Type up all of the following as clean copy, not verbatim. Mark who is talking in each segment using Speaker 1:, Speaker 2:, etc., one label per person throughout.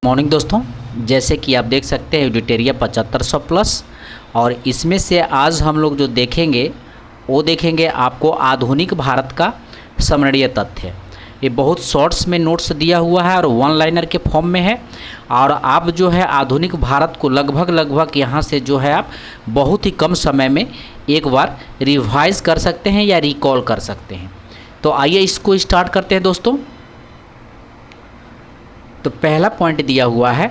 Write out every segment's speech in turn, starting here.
Speaker 1: Morning दोस्तों, जैसे कि आप देख सकते हैं एडिटेरिया 7500 प्लस। और इसमें से आज हम लोग जो देखेंगे वो देखेंगे आपको आधुनिक भारत का स्मरणीय तथ्य। ये बहुत शॉर्ट्स में नोट्स दिया हुआ है और वन लाइनर के फॉर्म में है। और आप जो है आधुनिक भारत को लगभग यहाँ से जो है आप बहुत ही कम समय में एक बार रिवाइज कर सकते हैं या रिकॉल कर सकते हैं। तो आइए इसको स्टार्ट करते हैं दोस्तों। तो पहला पॉइंट दिया हुआ है,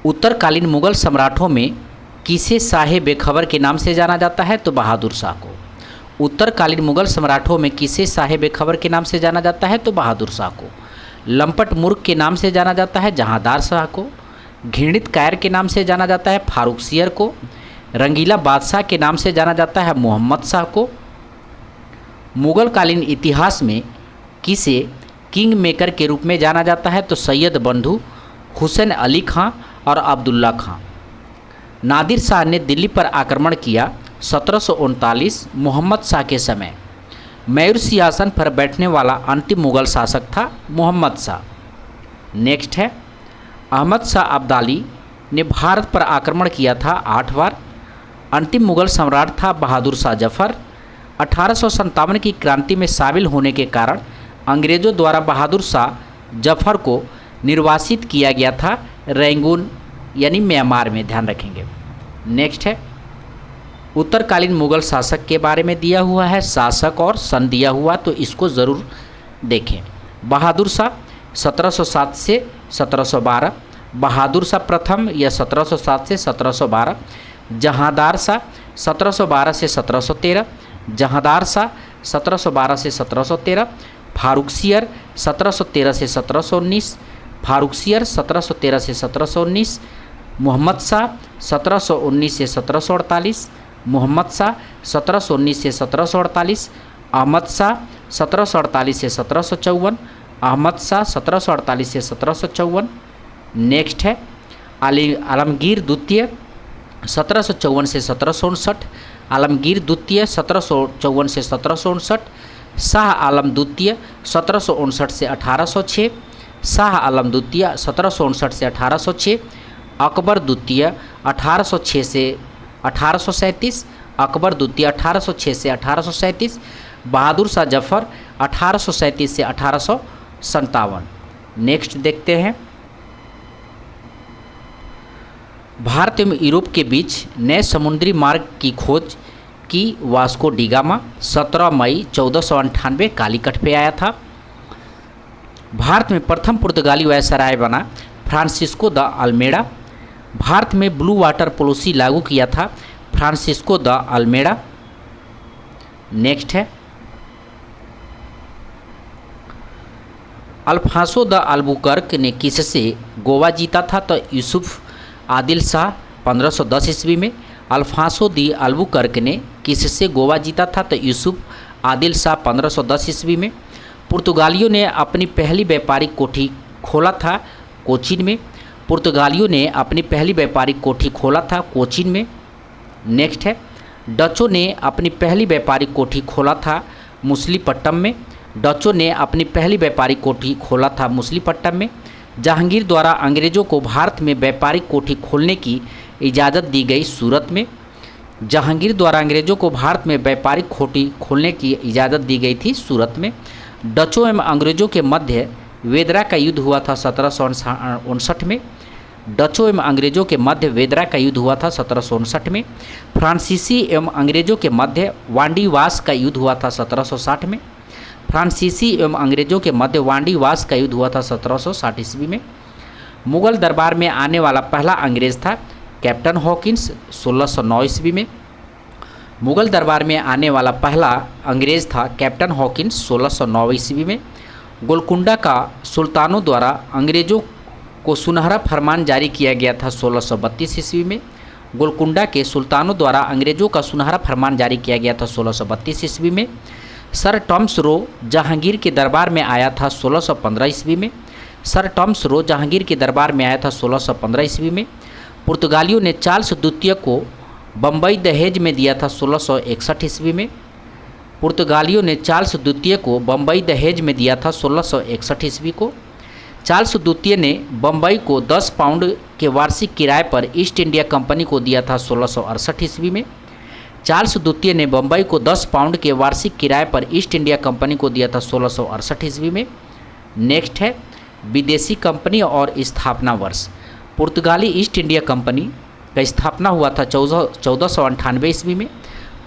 Speaker 1: उत्तरकालीन मुगल सम्राटों में किसे शाहे बेखबर के नाम से जाना जाता है? तो बहादुर शाह को। उत्तरकालीन मुगल सम्राटों में किसे शाहे बेखबर के नाम से जाना जाता है? तो बहादुर शाह को। लंपट मूर्ख के नाम से जाना जाता है जहांदार शाह को। घृणित कायर के नाम से जाना जाता है फारूक सियर को। रंगीला बादशाह के नाम से जाना जाता है मोहम्मद शाह को। मुगल कालीन इतिहास में किसे किंग मेकर के रूप में जाना जाता है? तो सैयद बंधु, हुसैन अली खां और अब्दुल्ला खां। नादिर शाह ने दिल्ली पर आक्रमण किया 1739 मोहम्मद शाह के समय। मयूर सिंहासन पर बैठने वाला अंतिम मुगल शासक था मोहम्मद शाह। नेक्स्ट है, अहमद शाह अब्दाली ने भारत पर आक्रमण किया था 8 बार। अंतिम मुगल सम्राट था बहादुर शाह जफर। 1857 की क्रांति में शामिल होने के कारण अंग्रेज़ों द्वारा बहादुर शाह जफर को निर्वासित किया गया था रंगून यानी म्यांमार में, ध्यान रखेंगे। नेक्स्ट है, उत्तरकालीन मुगल शासक के बारे में दिया हुआ है, शासक और सन दिया हुआ, तो इसको ज़रूर देखें। बहादुर शाह 1707 से 1712, बहादुर शाह प्रथम या 1707 से 1712, जहांदार शाह 1712 से 1713, जहांदार शाह 1712 से 1713, फारूक सियर 1713 से 1719, फारूक सियर 1713 से 1719, मोहम्मद शाह 1719 से 1748, मोहम्मद शाह 1719 से 1748, अहमद शाह 1748 से 1754, अहमद शाह 1748 से 1754। नेक्स्ट है, आलमगीर द्वितीय 1754 से 1759, आलमगीर द्वितीय 1754 से 1759, शाह आलम द्वितीय 1759 से 1806, शाह आलम द्वितीय 1759 से 1806, अकबर द्वितीय 1806 से 1837, अकबर द्वितीय 1806 से 1837, बहादुर शाह जफर 1837 से 1857। नेक्स्ट देखते हैं, भारत एवं यूरोप के बीच नए समुद्री मार्ग की खोज की वास्को डी गामा 17 मई 1498 कालीकट पे आया था। भारत में प्रथम पुर्तगाली वायसराय बना फ्रांसिस्को द अल्मेडा। भारत में ब्लू वाटर पॉलिसी लागू किया था फ्रांसिस्को द अल्मेडा। नेक्स्ट है, अल्फांसो द अल्बुकर्क ने किससे गोवा जीता था? तो यूसुफ आदिल शाह 1510 ईस्वी में। अल्फांसो दी अल्बुकर्क ने किससे गोवा जीता था? तो यूसुफ आदिल शाह 1510 ईस्वी में। पुर्तगालियों ने अपनी पहली व्यापारिक कोठी खोला था कोचीन में। पुर्तगालियों ने अपनी पहली व्यापारिक कोठी खोला था कोचीन में। नेक्स्ट है, डचों ने अपनी पहली व्यापारिक कोठी खोला था मुसलीपट्टम में। डचों ने अपनी पहली व्यापारिक कोठी खोला था मुसलीपट्टम में। जहांगीर द्वारा अंग्रेज़ों को भारत में व्यापारिक कोठी खोलने की इजाज़त दी गई सूरत में। जहांगीर द्वारा अंग्रेज़ों को भारत में व्यापारिक कोठी खोलने की इजाज़त दी गई थी सूरत में। डचों एवं अंग्रेज़ों के मध्य वेदरा का युद्ध हुआ था 1759 में। डचों एवं अंग्रेज़ों के मध्य वेदरा का युद्ध हुआ था 1759 में। फ्रांसीसी एवं अंग्रेज़ों के मध्य वांडीवास का युद्ध हुआ था 1760 में। फ्रांसीसी एवं अंग्रेज़ों के मध्य वांडीवास का युद्ध हुआ था 1760 ईस्वी में। मुगल दरबार में आने वाला पहला अंग्रेज़ था कैप्टन हॉकिंस 1609 ईस्वी में। मुगल दरबार में आने वाला पहला अंग्रेज़ था कैप्टन हॉकिंस 1609 ईस्वी में। गोलकुंडा का सुल्तानों द्वारा अंग्रेज़ों को सुनहरा फरमान जारी किया गया था 1632 ईस्वी में। गोलकुंडा के सुल्तानों द्वारा अंग्रेज़ों का सुनहरा फरमान जारी किया गया था 1632 ईस्वी में। सर टॉमस रो जहांगीर के दरबार में आया था 1615 ईस्वी में। सर टॉमस रो जहांगीर के दरबार में आया था 1615 ईस्वी में। पुर्तगालियों ने चार्ल्स द्वितीय को बम्बई दहेज में दिया था 1661 ईस्वी में। पुर्तगालियों ने चार्ल्स द्वितीय को बम्बई दहेज में दिया था 1661 ईस्वी को। चार्ल्स द्वितीय ने बम्बई को 10 पाउंड के वार्षिक किराए पर ईस्ट इंडिया कंपनी को दिया था 1668 ईस्वी में। चार्ल्स द्वितीय ने बम्बई को 10 पाउंड के वार्षिक किराए पर ईस्ट इंडिया कंपनी को दिया था 1668 ईस्वी में। नेक्स्ट है विदेशी कंपनी और स्थापना वर्ष। पुर्तगाली ईस्ट इंडिया कंपनी का स्थापना हुआ था 1498 ईस्वी में।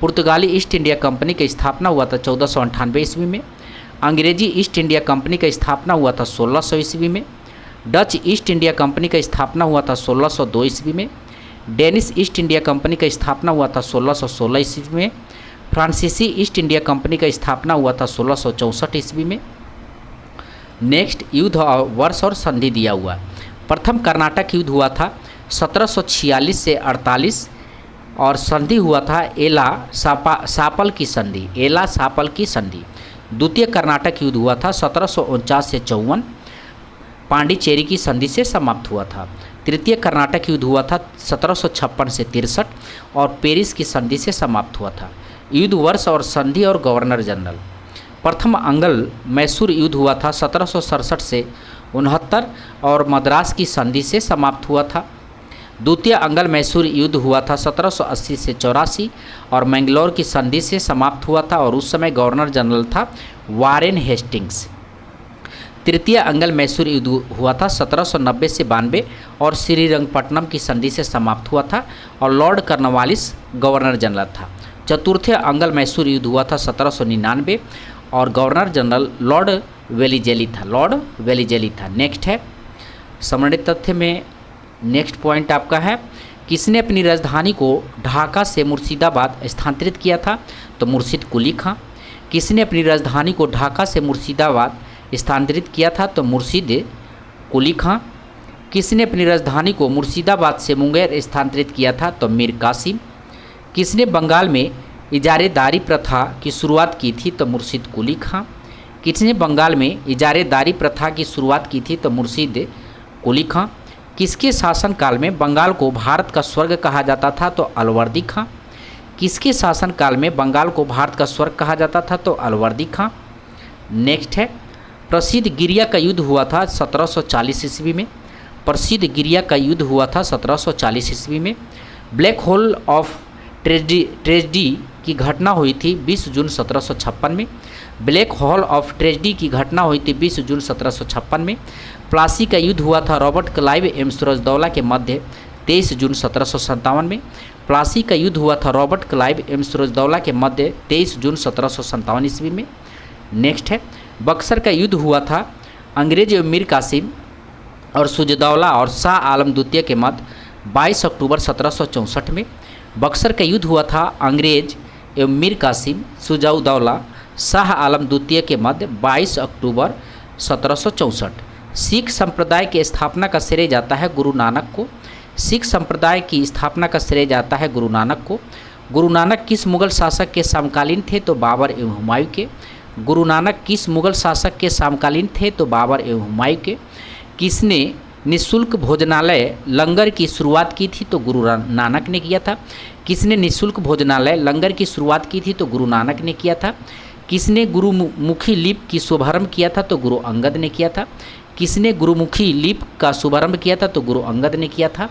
Speaker 1: पुर्तगाली ईस्ट इंडिया कंपनी की स्थापना हुआ था 1498 ईस्वी में। अंग्रेजी ईस्ट इंडिया कंपनी का स्थापना हुआ था 1600 ईस्वी में। डच ईस्ट इंडिया कंपनी का स्थापना हुआ था 1602 ईस्वी में। डेनिश ईस्ट इंडिया कंपनी का स्थापना हुआ था 1616 ईस्वी में। फ्रांसीसी ईस्ट इंडिया कंपनी का स्थापना हुआ था 1664 ईस्वी में। नेक्स्ट युद्ध और वर्ष और संधि दिया हुआ। प्रथम कर्नाटक युद्ध हुआ था 1746 से 48 और संधि हुआ था एला सापल की संधि, एला सापल की संधि। द्वितीय कर्नाटक युद्ध हुआ था 1749 से 54, पांडिचेरी की संधि से समाप्त हुआ था। तृतीय कर्नाटक युद्ध हुआ था 1756 से 63 और पेरिस की संधि से समाप्त हुआ था। युद्ध वर्ष और संधि और गवर्नर जनरल। प्रथम अंगल मैसूर युद्ध हुआ था 1767 से 69 और मद्रास की संधि से समाप्त हुआ था। द्वितीय अंगल मैसूर युद्ध हुआ था 1780 से 84 और मैंगलोर की संधि से समाप्त हुआ था और उस समय गवर्नर जनरल था वारेन हेस्टिंग्स। तृतीय अंगल मैसूर युद्ध हुआ था 1790 से 92 और श्रीरंगपट्टनम की संधि से समाप्त हुआ था और लॉर्ड कॉर्नवालिस गवर्नर जनरल था। चतुर्थ अंगल मैसूर युद्ध हुआ था 1799 और गवर्नर जनरल लॉर्ड वेलिजेली था। नेक्स्ट है सम्मानित तथ्य में नेक्स्ट पॉइंट आपका है, किसने अपनी राजधानी को ढाका से मुर्शिदाबाद स्थानांतरित किया था? तो मुर्शिद कुली खां। किसने अपनी राजधानी को ढाका से मुर्शिदाबाद स्थानांतरित किया था? तो मुर्शिद कुली खां। किसने अपनी राजधानी को मुर्शिदाबाद से मुंगेर स्थानांतरित किया था? तो मीर कासिम। किसने बंगाल में इजारेदारी प्रथा की शुरुआत की थी? तो मुर्शिद कुली खां। किसने बंगाल में इजारेदारी प्रथा की शुरुआत की थी? तो मुर्शिद कुली खां। किसके शासनकाल में बंगाल को भारत का स्वर्ग कहा जाता था? तो अलवर्दी खां। किसके शासनकाल में बंगाल को भारत का स्वर्ग कहा जाता था? तो अलवर्दी खां। नेक्स्ट है प्रसिद्ध गिरिया का युद्ध हुआ था 1740 ईस्वी में। प्रसिद्ध गिरिया का युद्ध हुआ था 1740 ईस्वी में। ब्लैक होल ऑफ ट्रेजेडी की घटना हुई थी 20 जून 1756 में। ब्लैक हॉल ऑफ ट्रेजेडी की घटना हुई थी 20 जून 1756 में। प्लासी का युद्ध हुआ था रॉबर्ट क्लाइव एवं सूरजदौला के मध्य 23 जून 1757 में। प्लासी का युद्ध हुआ था रॉबर्ट क्लाइव एवं सूरजदौला के मध्य 23 जून 1757 ईस्वी में। नेक्स्ट है बक्सर का युद्ध हुआ था अंग्रेज एवं मीर कासिम और सूरजदौला और शाह आलम द्वितीय के मध्य 22 अक्टूबर 1764 में। बक्सर का युद्ध हुआ था अंग्रेज एवं मीर कासिम, सूरजदौला, शाह आलम द्वितीय के मध्य 22 अक्टूबर 1764। सिख संप्रदाय की स्थापना का श्रेय जाता है गुरु नानक को। सिख संप्रदाय की स्थापना का श्रेय जाता है गुरु नानक को। गुरु नानक किस मुगल शासक के समकालीन थे? तो बाबर एवं हुमायूं के। गुरु नानक किस मुगल शासक के समकालीन थे? तो बाबर एवं हुमायूं के। किसने निःशुल्क भोजनालय लंगर की शुरुआत की थी? तो गुरु नानक ने किया था। किसने निःशुल्क भोजनालय लंगर की शुरुआत की थी? तो गुरु नानक ने किया था। किसने गुरुमुखी लिपि की शुभारंभ किया था? तो गुरु अंगद ने किया था। किसने गुरुमुखी लिपि का शुभारंभ किया था? तो गुरु अंगद ने किया था।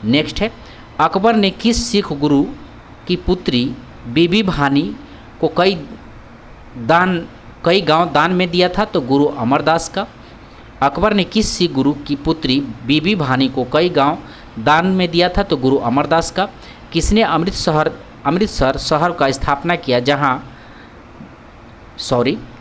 Speaker 1: नेक्स्ट है अकबर ने किस सिख गुरु की पुत्री बीबी भानी को कई गांव दान में दिया था? तो गुरु अमरदास का। अकबर ने किस सिख गुरु की पुत्री बीबी भानी को कई गांव दान में दिया था? तो गुरु अमरदास का। किसने अमृतसर शहर का स्थापना किया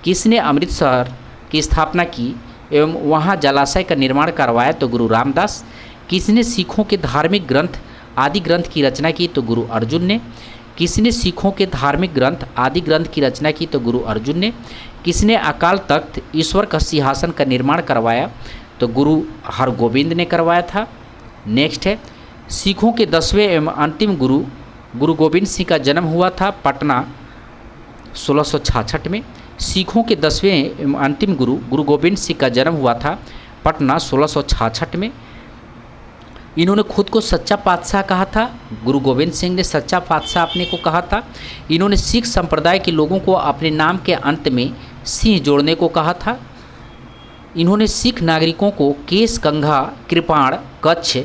Speaker 1: किसने अमृतसर की स्थापना की एवं वहाँ जलाशय का निर्माण करवाया? तो गुरु रामदास। किसने सिखों के धार्मिक ग्रंथ आदि ग्रंथ की रचना की? तो गुरु अर्जुन ने। किसने सिखों के धार्मिक ग्रंथ आदि ग्रंथ की रचना की? तो गुरु अर्जुन ने। किसने अकाल तख्त ईश्वर का सिंहासन का निर्माण करवाया? तो गुरु हरगोविंद ने करवाया था। नेक्स्ट है सिखों के 10वें एवं अंतिम गुरु गुरु गोविंद सिंह का जन्म हुआ था पटना 1666 में। सिखों के 10वें एवं अंतिम गुरु गुरु गोविंद सिंह का जन्म हुआ था पटना 1666 में। इन्होंने खुद को सच्चा पातशाह कहा था। गुरु गोविंद सिंह ने सच्चा पातशाह अपने को कहा था। इन्होंने सिख संप्रदाय के लोगों को अपने नाम के अंत में सिंह जोड़ने को कहा था। इन्होंने सिख नागरिकों को केश, कंघा, कृपाण, कच्छ,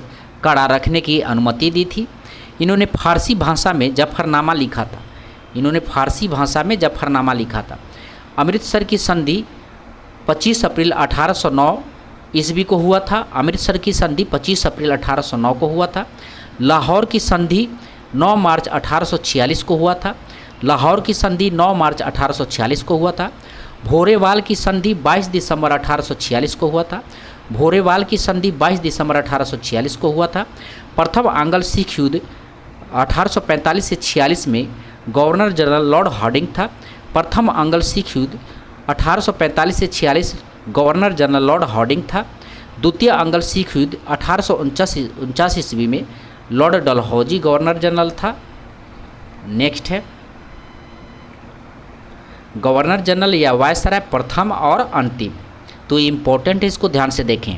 Speaker 1: कड़ा रखने की अनुमति दी थी। इन्होंने फारसी भाषा में जफरनामा लिखा था। इन्होंने फारसी भाषा में जफरनामा लिखा था। अमृतसर की संधि 25 अप्रैल 1809 ईस्वी को हुआ था। अमृतसर की संधि 25 अप्रैल 1809 को हुआ था। लाहौर की संधि 9 मार्च 1846 को हुआ था। लाहौर की संधि 9 मार्च 1846 को हुआ था। भोरेवाल की संधि 22 दिसंबर 1846 को हुआ था। भोरेवाल की संधि 22 दिसंबर 1846 को हुआ था। प्रथम आंग्ल सिख युद्ध 1845 से 46 में गवर्नर जनरल लॉर्ड हार्डिंग था। प्रथम आंग्ल सिख युद्ध 1845 से 46 गवर्नर जनरल लॉर्ड हार्डिंग था। द्वितीय आंग्ल सिख युद्ध 1849 ईस्वी में लॉर्ड डलहौजी गवर्नर जनरल था। नेक्स्ट है गवर्नर जनरल या वायसराय प्रथम और अंतिम, तो इम्पोर्टेंट है, इसको ध्यान से देखें।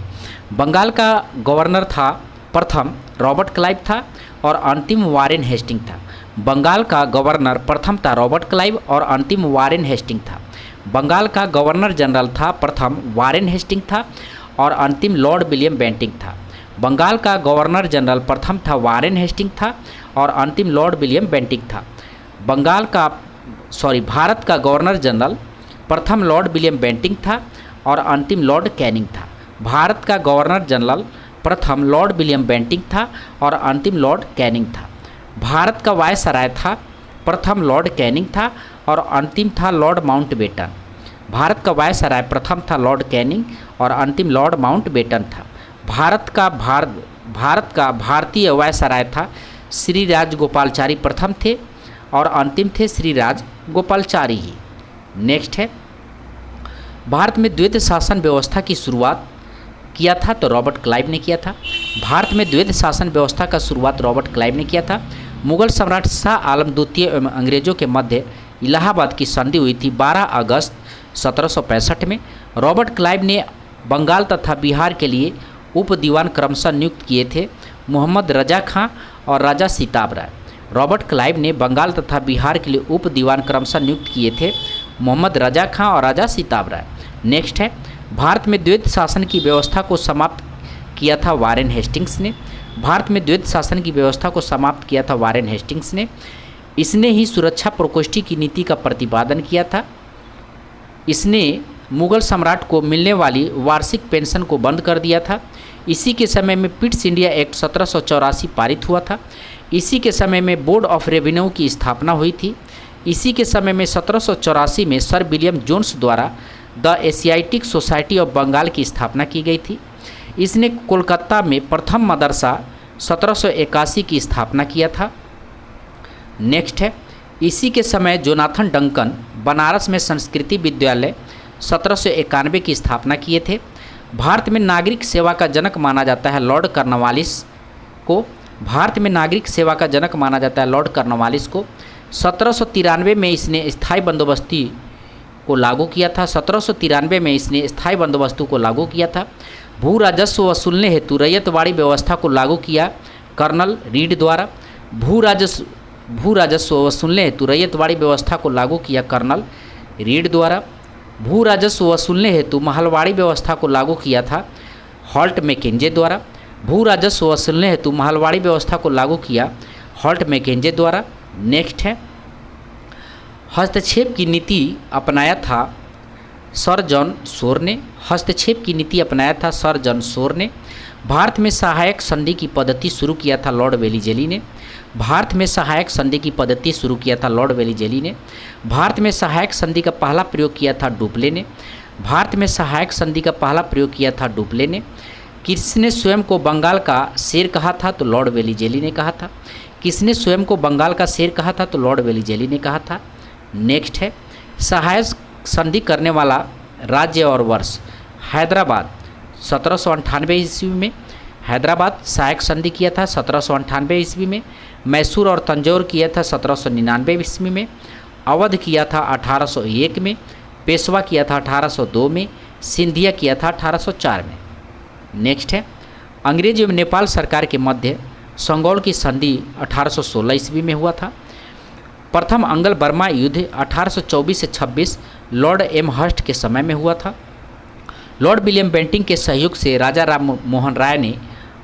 Speaker 1: बंगाल का गवर्नर था प्रथम रॉबर्ट क्लाइव था और अंतिम वारेन हेस्टिंग था। बंगाल का गवर्नर प्रथम था रॉबर्ट क्लाइव और अंतिम वारेन हेस्टिंग था। बंगाल का गवर्नर जनरल था प्रथम वारेन हेस्टिंग था और अंतिम लॉर्ड विलियम बेंटिंक था। बंगाल का गवर्नर जनरल प्रथम था वारेन हेस्टिंग था और अंतिम लॉर्ड विलियम बेंटिंक था। भारत का गवर्नर जनरल प्रथम लॉर्ड विलियम बेंटिंक था और अंतिम लॉर्ड कैनिंग था। भारत का गवर्नर जनरल प्रथम लॉर्ड विलियम बेंटिंक था और अंतिम लॉर्ड कैनिंग था। भारत का वायसराय था प्रथम लॉर्ड कैनिंग था और अंतिम था लॉर्ड माउंटबेटन। भारत का वायसराय प्रथम था लॉर्ड कैनिंग और अंतिम लॉर्ड माउंटबेटन था। भारत का भारतीय वायसराय था श्री राजगोपालचारी प्रथम थे और अंतिम थे श्री राजगोपालचारी ही। नेक्स्ट है भारत में द्वैध शासन व्यवस्था की शुरुआत किया था तो रॉबर्ट क्लाइव ने किया था। भारत में द्वैध शासन व्यवस्था का शुरुआत रॉबर्ट क्लाइव ने किया था। मुगल सम्राट शाह आलम द्वितीय एवं अंग्रेजों के मध्य इलाहाबाद की संधि हुई थी 12 अगस्त 1765 में। रॉबर्ट क्लाइव ने बंगाल तथा बिहार के लिए उप दीवान क्रमशः नियुक्त किए थे मोहम्मद रजा खां और राजा सीताब राय। रॉबर्ट क्लाइव ने बंगाल तथा बिहार के लिए उप दीवान क्रमशः नियुक्त किए थे मोहम्मद रजा खां और राजा सीताब राय। नेक्स्ट है भारत में द्वैध शासन की व्यवस्था को समाप्त किया था वारेन हेस्टिंग्स ने। भारत में द्वैध शासन की व्यवस्था को समाप्त किया था वारेन हेस्टिंग्स ने। इसने ही सुरक्षा प्रकोष्ठी की नीति का प्रतिपादन किया था। इसने मुगल सम्राट को मिलने वाली वार्षिक पेंशन को बंद कर दिया था। इसी के समय में पिट्स इंडिया एक्ट 1784 पारित हुआ था। इसी के समय में बोर्ड ऑफ रेवेन्यू की स्थापना हुई थी। इसी के समय में 1784 में सर विलियम जोन्स द्वारा the Asiatic Society of Bengal की स्थापना की गई थी। इसने कोलकाता में प्रथम मदरसा 1781 की स्थापना किया था। नेक्स्ट है इसी के समय जोनाथन डंकन बनारस में संस्कृति विद्यालय 1791 की स्थापना किए थे। भारत में नागरिक सेवा का जनक माना जाता है लॉर्ड कॉर्नवालिस को। भारत में नागरिक सेवा का जनक माना जाता है लॉर्ड कॉर्नवालिस को। 1793 में इसने स्थायी बंदोबस्ती को लागू किया था। 1793 में इसने स्थायी बंदोबस्तों को लागू किया था। भू राजस्व वसूलने हेतु रैयतवाड़ी व्यवस्था को लागू किया कर्नल रीड द्वारा। भू राजस्व वसूलने हेतु रैयतवाड़ी व्यवस्था को लागू किया कर्नल रीड द्वारा। भू राजस्व वसूलने हेतु महलवाड़ी व्यवस्था को लागू किया था हॉल्ट मैकेंजे द्वारा। भू राजस्व वसूलने हेतु महलवाड़ी व्यवस्था को लागू किया हॉल्ट मैकेंजे द्वारा। नेक्स्ट है हस्तक्षेप की नीति अपनाया था सर जॉन शोर ने। हस्तक्षेप की नीति अपनाया था सर जॉन शोर ने। भारत में सहायक संधि की पद्धति शुरू किया था लॉर्ड वेलीजेली ने। भारत में सहायक संधि की पद्धति शुरू किया था लॉर्ड वेलीजेली ने। भारत में सहायक संधि का पहला प्रयोग किया था डुप्ले ने। भारत में सहायक संधि का पहला प्रयोग किया था डुप्ले ने। किसने स्वयं को बंगाल का शेर कहा था तो लॉर्ड वेलीजेली ने कहा था। किसने स्वयं को बंगाल का शेर कहा था तो लॉर्ड वेलीजेली ने कहा था। नेक्स्ट है सहायक संधि करने वाला राज्य और वर्ष। हैदराबाद 1798 ईस्वी में हैदराबाद सहायक संधि किया था 1798 ईस्वी में। मैसूर और तंजौर किया था 1799 ईस्वी में। अवध किया था 1801 में। पेशवा किया था 1802 में। सिंधिया किया था 1804 में। नेक्स्ट है अंग्रेज एवं नेपाल सरकार के मध्य संगौल की संधि 1816 ईस्वी में हुआ था। प्रथम अंगल बर्मा युद्ध 1824 से 26 लॉर्ड एमहर्स्ट के समय में हुआ था। लॉर्ड विलियम बेंटिंक के सहयोग से राजा राम मोहन राय ने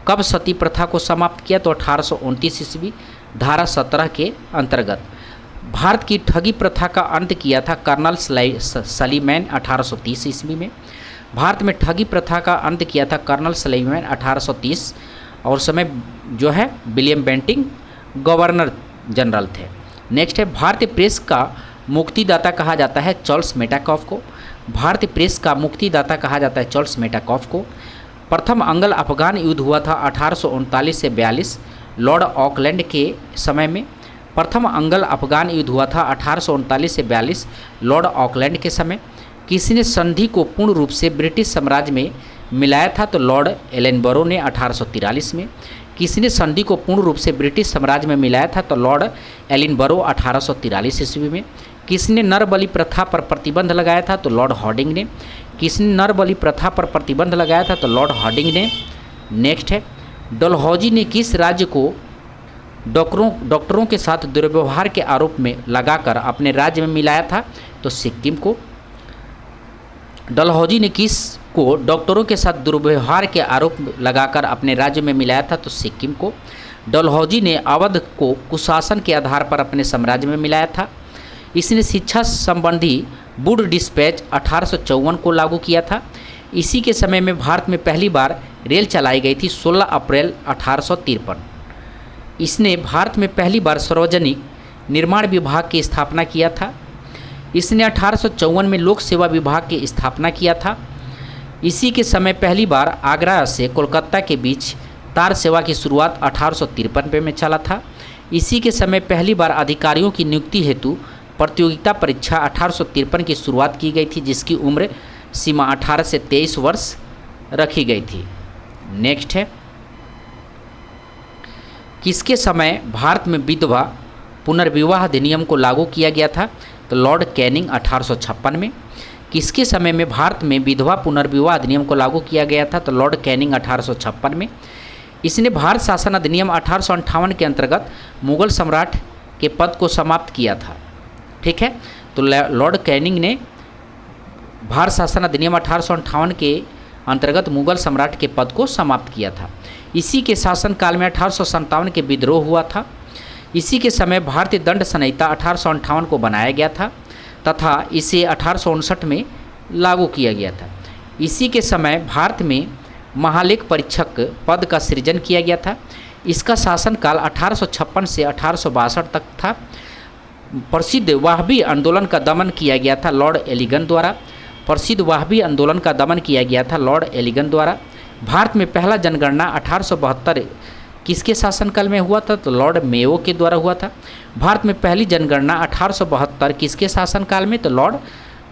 Speaker 1: कब सती प्रथा को समाप्त किया? तो 1829 ईस्वी धारा 17 के अंतर्गत। भारत की ठगी प्रथा का अंत किया था कर्नल सलीमैन 1830 ईस्वी में। भारत में ठगी प्रथा का अंत किया था कर्नल सलीमैन 1830, और समय जो है विलियम बेंटिंक गवर्नर जनरल थे। नेक्स्ट है, भारतीय प्रेस का मुक्तिदाता कहा जाता है चार्ल्स मेटाकॉफ को। भारतीय प्रेस का मुक्तिदाता कहा जाता है चार्ल्स मेटाकॉफ को। प्रथम अंग्ल अफगान युद्ध हुआ था 1839 से 42 लॉर्ड ऑकलैंड के समय में। प्रथम अंग्ल अफगान युद्ध हुआ था 1839 से 42 लॉर्ड ऑकलैंड के समय। किसी संधि को पूर्ण रूप से ब्रिटिश साम्राज्य में मिलाया था? तो लॉर्ड एलनबरो ने 1843 में। किसी ने संधि को पूर्ण रूप से ब्रिटिश साम्राज्य में मिलाया था? तो लॉर्ड एलिनबरो 1843 ईस्वी में। किसने नर बलि प्रथा पर प्रतिबंध लगाया था? तो लॉर्ड हॉर्डिंग ने। किसने नर बलि प्रथा पर प्रतिबंध लगाया था? तो लॉर्ड हॉर्डिंग ने। नेक्स्ट है, डलहौजी ने किस राज्य को डॉक्टरों के साथ दुर्व्यवहार के आरोप में लगाकर अपने राज्य में मिलाया था? तो सिक्किम को। डलहौजी ने किस को डॉक्टरों के साथ दुर्व्यवहार के आरोप लगाकर अपने राज्य में मिलाया था? तो सिक्किम को। डलहौजी ने अवध को कुशासन के आधार पर अपने साम्राज्य में मिलाया था। इसने शिक्षा संबंधी वुड डिस्पैच 1854 को लागू किया था। इसी के समय में भारत में पहली बार रेल चलाई गई थी 16 अप्रैल 1853। इसने भारत में पहली बार सार्वजनिक निर्माण विभाग की स्थापना किया था। इसने 1854 में लोक सेवा विभाग की स्थापना किया था। इसी के समय पहली बार आगरा से कोलकाता के बीच तार सेवा की शुरुआत 1853 में चला था। इसी के समय पहली बार अधिकारियों की नियुक्ति हेतु प्रतियोगिता परीक्षा 1853 की शुरुआत की गई थी, जिसकी उम्र सीमा 18 से 23 वर्ष रखी गई थी। नेक्स्ट है, किसके समय भारत में विधवा पुनर्विवाह अधिनियम को लागू किया गया था? तो लॉर्ड कैनिंग 1856 में। किसके समय में भारत में विधवा पुनर्विवाह अधिनियम को लागू किया गया था? तो लॉर्ड कैनिंग 1856 में। इसने भारत शासन अधिनियम 1858 के अंतर्गत मुगल सम्राट के पद को समाप्त किया था। ठीक है, तो लॉर्ड कैनिंग ने भारत शासन अधिनियम 1858 के अंतर्गत मुगल सम्राट के पद को समाप्त किया था। इसी के शासनकाल में 1857 के विद्रोह हुआ था। इसी के समय भारतीय दंड संहिता 1858 को बनाया गया था तथा इसे 1859 में लागू किया गया था। इसी के समय भारत में महालेख परीक्षक पद का सृजन किया गया था। इसका शासनकाल 1856 से 1862 तक था। प्रसिद्ध वहाबी आंदोलन का दमन किया गया था लॉर्ड एलिगन द्वारा। प्रसिद्ध वहाबी आंदोलन का दमन किया गया था लॉर्ड एलिगन द्वारा। भारत में पहला जनगणना 1872 किसके शासनकाल में हुआ था? तो लॉर्ड मेयो के द्वारा हुआ था। भारत में पहली जनगणना 1872 किसके शासनकाल में? तो लॉर्ड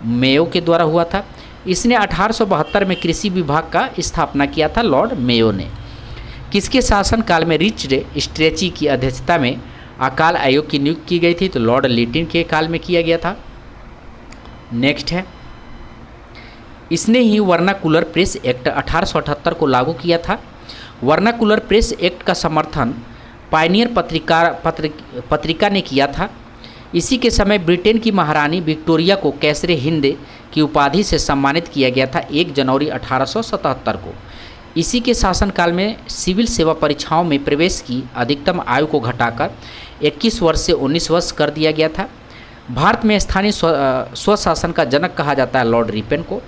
Speaker 1: मेयो के द्वारा हुआ था। इसने 1872 में कृषि विभाग का स्थापना किया था लॉर्ड मेयो ने। किसके शासनकाल में रिचर्ड स्ट्रेची की अध्यक्षता में अकाल आयोग की नियुक्ति की गई थी? तो लॉर्ड लिटिन के काल में किया गया था। नेक्स्ट है, इसने ही वर्नाकुलर प्रेस एक्ट 1878 को लागू किया था। वर्नाकुलर प्रेस एक्ट का समर्थन पायनियर पत्रिका ने किया था। इसी के समय ब्रिटेन की महारानी विक्टोरिया को कैसरे हिंद की उपाधि से सम्मानित किया गया था 1 जनवरी 1877 को। इसी के शासनकाल में सिविल सेवा परीक्षाओं में प्रवेश की अधिकतम आयु को घटाकर 21 वर्ष से 19 वर्ष कर दिया गया था। भारत में स्थानीय स्वशासन का जनक कहा जाता है लॉर्ड रिपन को।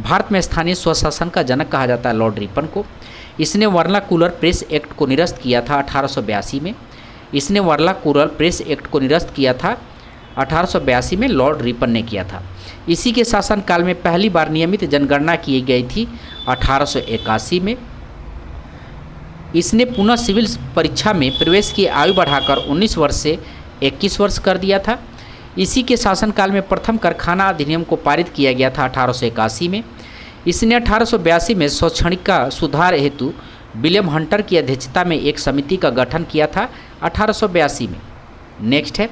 Speaker 1: भारत में स्थानीय स्वशासन का जनक कहा जाता है लॉर्ड रिपन को। इसने वर्नाकुलर प्रेस एक्ट को निरस्त किया था 1882 में। इसने वर्नाकुलर प्रेस एक्ट को निरस्त किया था 1882 में लॉर्ड रिपन ने किया था। इसी के शासनकाल में पहली बार नियमित जनगणना की गई थी 1881 में। इसने पुनः सिविल परीक्षा में प्रवेश की आयु बढ़ाकर 19 वर्ष से 21 वर्ष कर दिया था। इसी के शासनकाल में प्रथम कारखाना अधिनियम को पारित किया गया था 1881 में। इसने 1882 में शैक्षणिक सुधार हेतु विलियम हंटर की अध्यक्षता में एक समिति का गठन किया था 1882 में। नेक्स्ट है,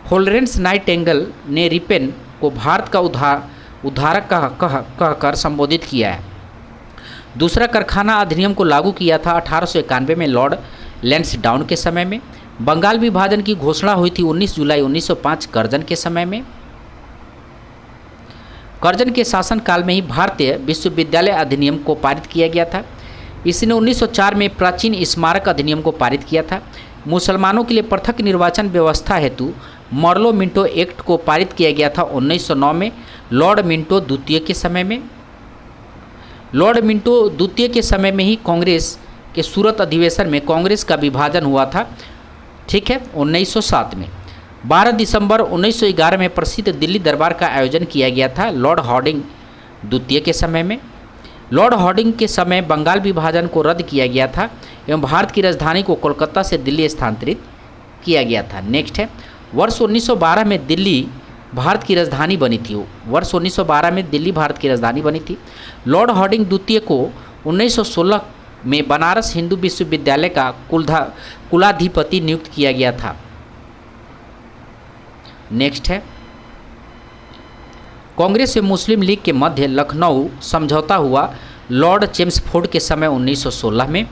Speaker 1: फ्लोरेंस नाइटिंगेल ने रिपेन को भारत का उद्धारक कहकर संबोधित किया है। दूसरा कारखाना अधिनियम को लागू किया था 1891 में लॉर्ड लैंसडाउन के समय में। बंगाल विभाजन की घोषणा हुई थी 19 जुलाई 1905 कर्जन के समय में। कर्जन के शासनकाल में ही भारतीय विश्वविद्यालय अधिनियम को पारित किया गया था। इसने 1904 में प्राचीन स्मारक अधिनियम को पारित किया था। मुसलमानों के लिए पृथक निर्वाचन व्यवस्था हेतु मॉर्लो मिंटो एक्ट को पारित किया गया था 1909 में लॉर्ड मिंटो द्वितीय के समय में। लॉर्ड मिंटो द्वितीय के समय में ही कांग्रेस के सूरत अधिवेशन में कांग्रेस का विभाजन हुआ था, ठीक है, 1907 में। 12 दिसंबर 1911 में प्रसिद्ध दिल्ली दरबार का आयोजन किया गया था लॉर्ड हार्डिंग द्वितीय के समय में। लॉर्ड हार्डिंग के समय बंगाल विभाजन को रद्द किया गया था एवं भारत की राजधानी को कोलकाता से दिल्ली स्थानांतरित किया गया था। नेक्स्ट है, वर्ष 1912 में दिल्ली भारत की राजधानी बनी थी। वर्ष 1912 में दिल्ली भारत की राजधानी बनी थी। लॉर्ड हार्डिंग द्वितीय को 1916 में बनारस हिंदू विश्वविद्यालय का कुलाधिपति नियुक्त किया गया था। नेक्स्ट है, कांग्रेस व मुस्लिम लीग के मध्य लखनऊ समझौता हुआ लॉर्ड चेम्सफोर्ड के समय 1916 में।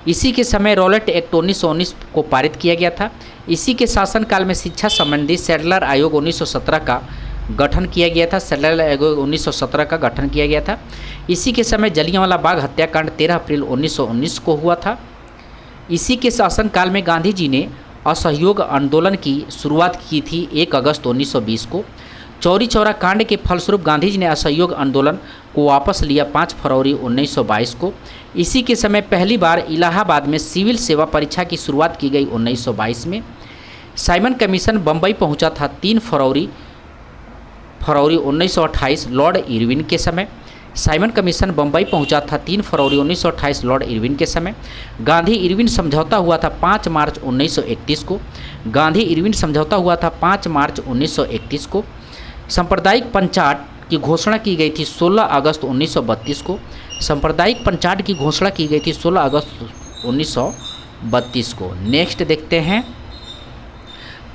Speaker 1: इसी के समय रॉलेट एक्ट 1919 को पारित किया गया था। इसी के शासनकाल में शिक्षा संबंधी सैडलर आयोग 1917 का गठन किया गया था। सैडलर आयोग 1917 का गठन किया गया था। इसी के समय जलियांवाला बाग हत्याकांड 13 अप्रैल 1919 को हुआ था। इसी के शासनकाल में गांधी जी ने असहयोग आंदोलन की शुरुआत की थी 1 अगस्त 1920 को। चौरी चौरा कांड के फलस्वरूप गांधी जी ने असहयोग आंदोलन को वापस लिया 5 फरवरी 1922 को। इसी के समय पहली बार इलाहाबाद में सिविल सेवा परीक्षा की शुरुआत की गई 1922 में। साइमन कमीशन बम्बई पहुंचा था 3 फरवरी 1928 लॉर्ड इरविन के समय। साइमन कमीशन बम्बई पहुंचा था 3 फरवरी 1928 लॉर्ड इरविन के समय। गांधी इरविन समझौता हुआ था 5 मार्च 1931 को। गांधी इरविन समझौता हुआ था 5 मार्च 1931 को। सांप्रदायिक पंचायत की घोषणा की गई थी 16 अगस्त 1932 को। सांप्रदायिक पंचायत की घोषणा की गई थी 16 अगस्त 1932 को। नेक्स्ट देखते हैं,